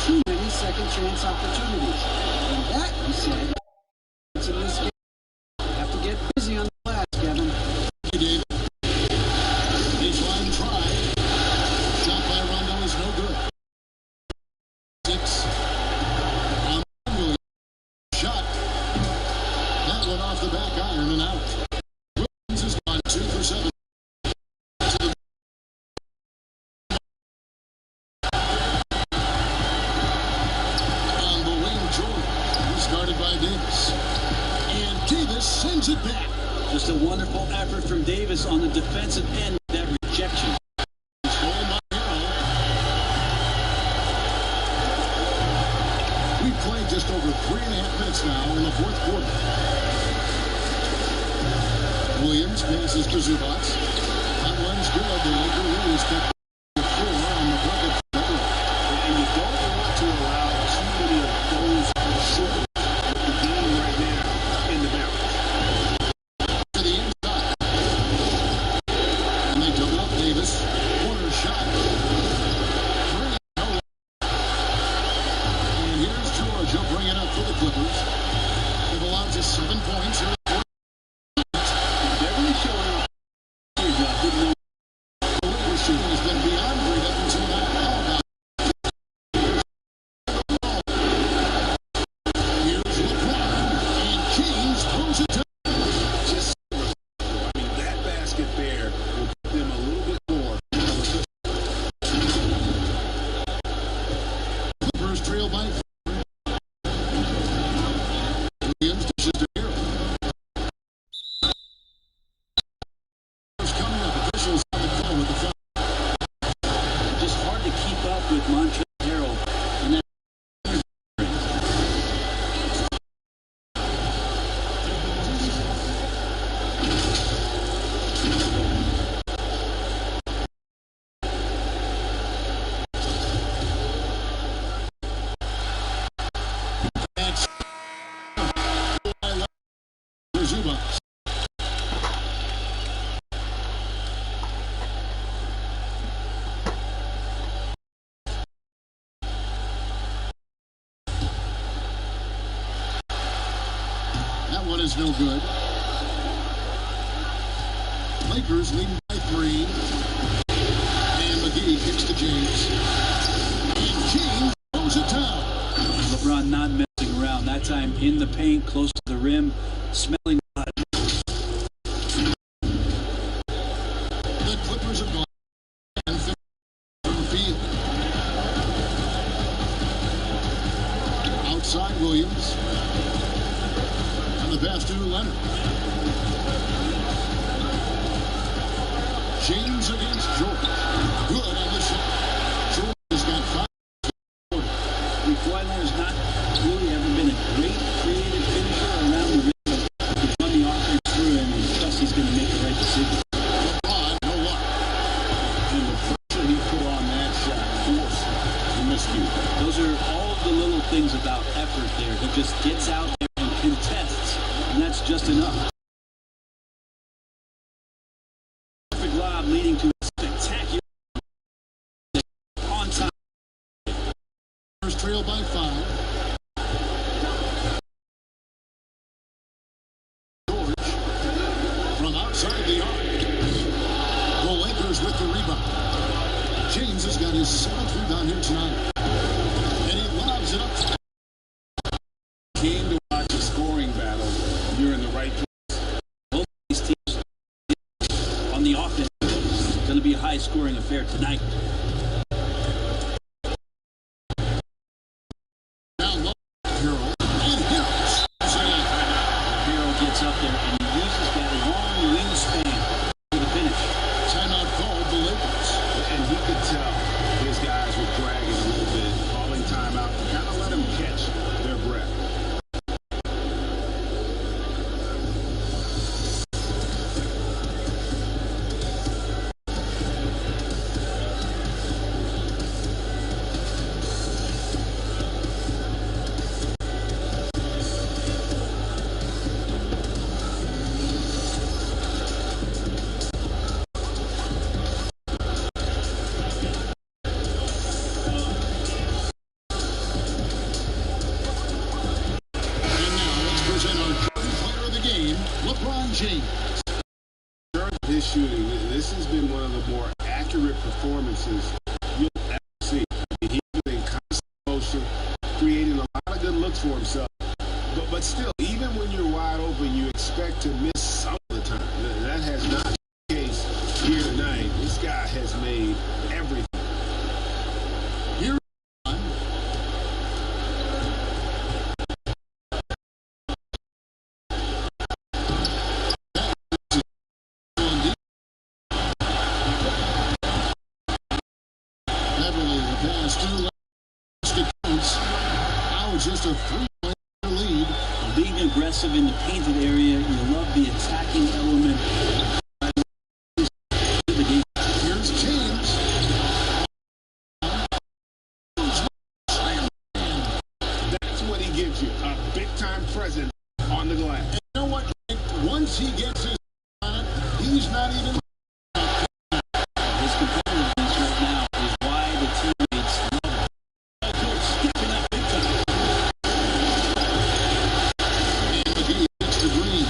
too many second-chance opportunities. And that, he said, in this game, have to get busy on the glass, Kevin. Hey, David. Baseline try. Shot by Rondo is no good. 6. On Williams. Shot. That one off the back iron and out. Williams has gone 2 for 7. To the Passes to Zubac. That one's good. The Laker lead picked 4 on the bucket. And you don't want to allow too many of those short with the game right now in the balance. To the inside. And they double up Davis. Corner shot. 3. And here's Georgia bringing up for the Clippers. They've allowed just 7 points. They're really showing up. The Lakers shooting has been beyond great up until now. Here's LeBron, and James throws it down. Just, I mean, that basket there will give them a little bit more. Clippers trail by 4. Williams dishes to Harrell. Coming up, officials on the call with the foul. Just hard to keep up with Montrezl Harrell and that. That's for Zubac. That one is no good. Lakers leading by 3. And McGee kicks to James. And James throws it down. LeBron not messing around. That time in the paint, close to the rim, smelling blood. The Clippers are gone. And from the field. Outside Williams. And the pass to Leonard. James against George. Good on the shot. George has got 5. Kawhi Leonard's not really ever been a great creative finisher around the rim, but you run the offense through him and trust he's going to make the right decision. LeBron, no luck. And the pressure he put on that shot forced the miscue. Those are all of the little things about effort there. He just gets out there and contests, and that's just enough. Perfect lob leading to a spectacular on time. First trail by 5. George from outside the arc. The Lakers with the rebound. James has got his 7th rebound here tonight. And he lobs it up. Came to watch a scoring battle. You're in the right place. Both these teams on the offense. It's going to be a high-scoring affair tonight. Now low. Harrell. And Harrell. Harrell gets up there and he uses that long wingspan for the finish. Timeout called the Lakers. And he could tell his guys were dragging a little bit, calling timeout, kind of let them catch their breath. LeBron James. His shooting, this has been one of the more accurate performances you'll ever see. He's been in constant motion, creating a lot of good looks for himself. But still, even when you're wide open, you expect to miss some of the time. That has not been the case here tonight. This guy has made everything. Here just a 3-point lead. Being aggressive in the painted area, you love the attacking element. big-time presence on the glass. And you know what? Once he gets his on it, he's not even... His competitiveness right now is why the teammates love him. Coach stepping up big time. And McGee hits the green.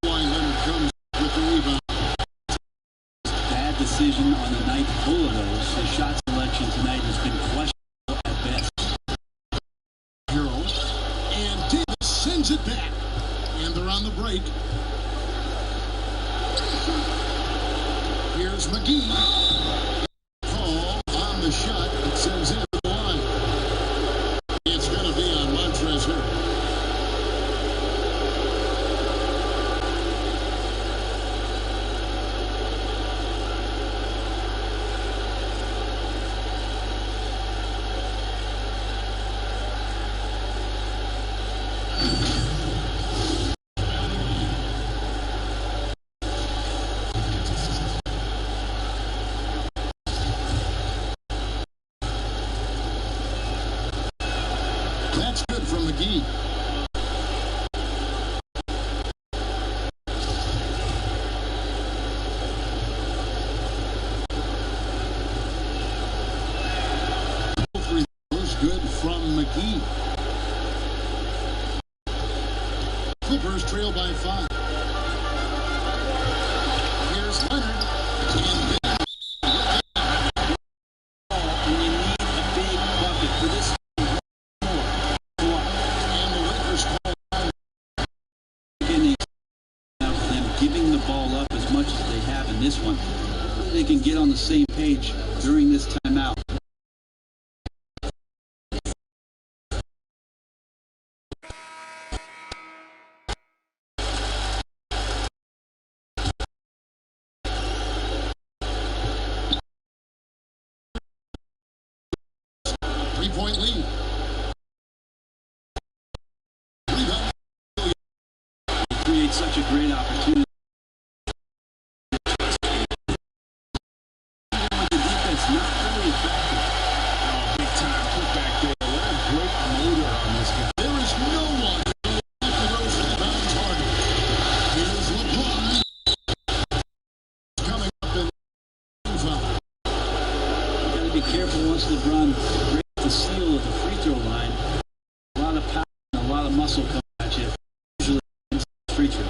Why Leonard comes with the rebound. Bad decision on the ninth pull of those. His shot selection tonight has been questionable at best. Harold. And Davis sends it back. And they're on the break. Here's McGee. Call on the shot. It sends in the line. It's going to be on Montrezl Harrell. That's good from McGee. Free throws good from McGee. Clippers trail by 5. Here's Leonard. And you need a big bucket for this. Giving the ball up as much as they have in this one. They can get on the same page during this timeout. Three-point lead. Creates such a great opportunity. The defense not really effective. Big-time putback there. What a great motor on this guy. There is no one after those rebounds harder. Here's LeBron. Coming up in the foul. You got to be careful once LeBron breaks the seal of the free throw line. A lot of power and a lot of muscle coming at you. Usually free throws.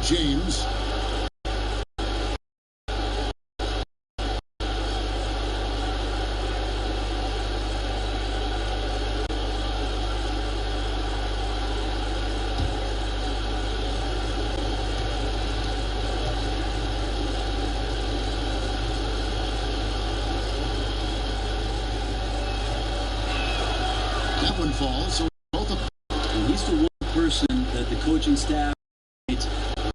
James. That one falls, so both of them. And he's the one person that the coaching staff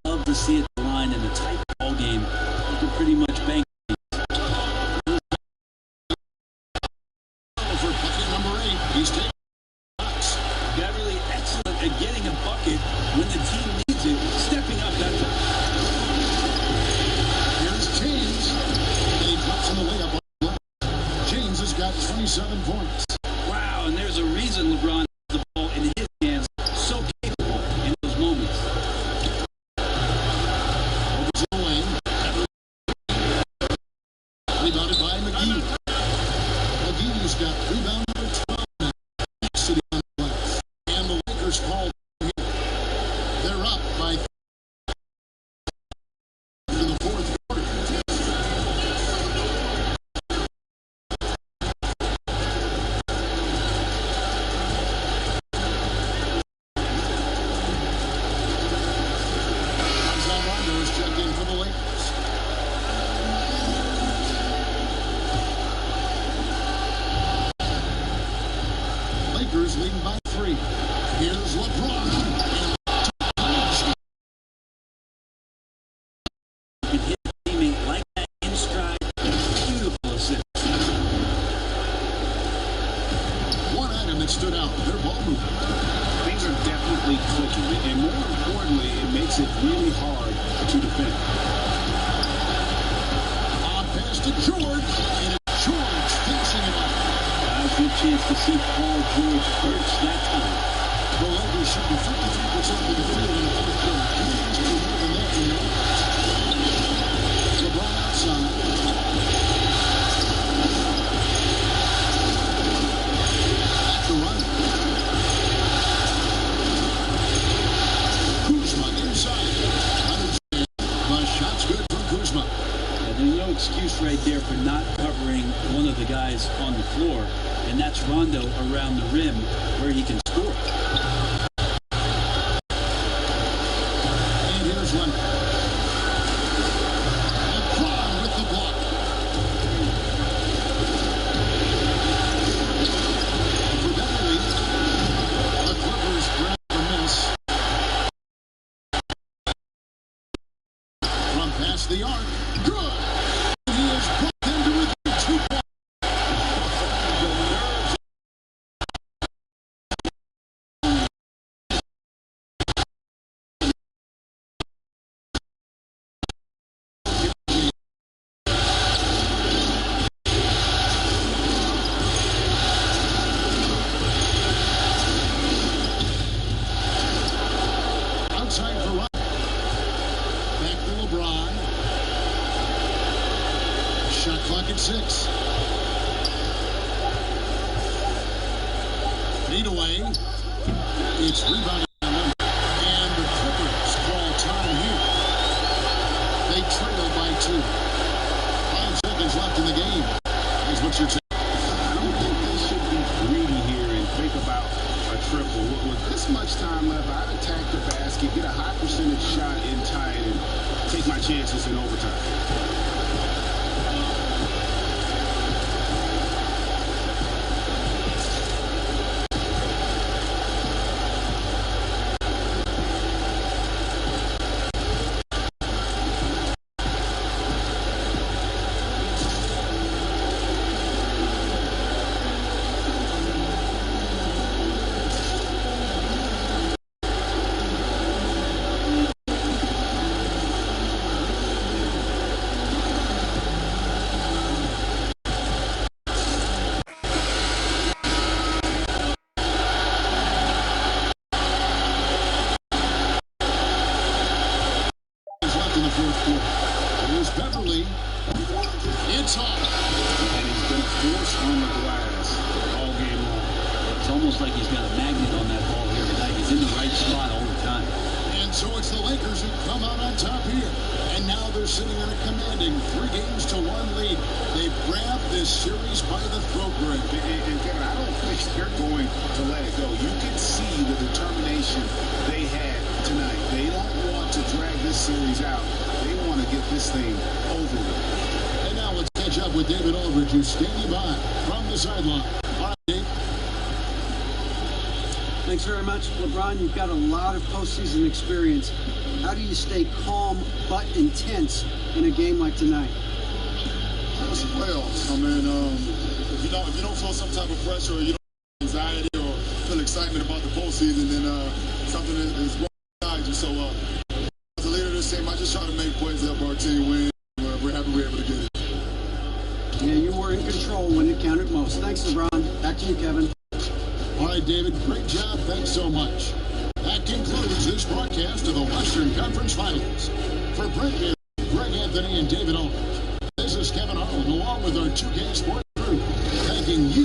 love to see at the line in a tight ball game. You can pretty much bank. For bucket number 8, he's taking box. Beverly excellent at getting a bucket when the team needs it, stepping up that time. Here's James. And he drops in the layup. James has got 27 points. Wow, and there's a reason LeBron has the ball in his hands. So capable in those moments. Over to the lane. Rebounded by McGee. McGee's got rebound number 12. Sitting on the glass. And the Lakers call here. They're up by in the fourth quarter. Rondo's check in for the Lakers. to George, and it's George finishing it up. A good chance to see Paul George first that time. The Lakers shooting 53% from the field in the fourth quarter. He needs to do more than that in the LaBron outside. Back to run. Kuzma inside. The shot's good from Kuzma. There's no excuse right there for not covering one of the guys on the floor, and that's Rondo around the rim where he can score. And here's Leonard. LeBron with the block. For Beverly, the Clippers grab the miss. From past the arc. Good. He is put into within 2 points. Outside for Ryan. Back to LeBron. Shot clock at 6. Lead away. It's rebounded by Leonard. And the Clippers call time here. They trail by 2. 5 seconds left in the game. Is what you're saying. I don't think they should be greedy here and think about a triple. With this much time left, I'd attack the basket, get a high percentage shot in tight, and take my chances in overtime. Left in the fourth quarter. Here's Beverly. It's off. And he's been a force on the glass all game long. It's almost like he's got a magnet on that ball here tonight. He's in the right spot all the time. And so it's the Lakers who come out on top here. And now they're sitting on a commanding 3-1 lead. They've grabbed this series by the throat, Greg. And Kevin, I don't think they're going to let it go. You can see the determination they had tonight. They don't want to drag this series out. They want to get this thing over with. And now let's catch up with David Aldridge, who's standing by from the sideline. All right, Dave. Thanks very much, LeBron. You've got a lot of postseason experience. How do you stay calm but intense in a game like tonight? It's the playoffs. I mean, if you don't feel some type of pressure, or you don't feel anxiety or feel excitement about the postseason, then something is wrong inside you. So, as a leader of this team, I just try to make plays to help our team win. We're happy we're able to get it. Yeah, you were in control when it counted most. Thanks, LeBron. Back to you, Kevin. All right, David, great job. Thanks so much. That concludes this broadcast of the Western Conference Finals. For Brent, Greg Anthony, and David Aldridge, this is Kevin Harlan, along with our 2K Sports crew, thanking you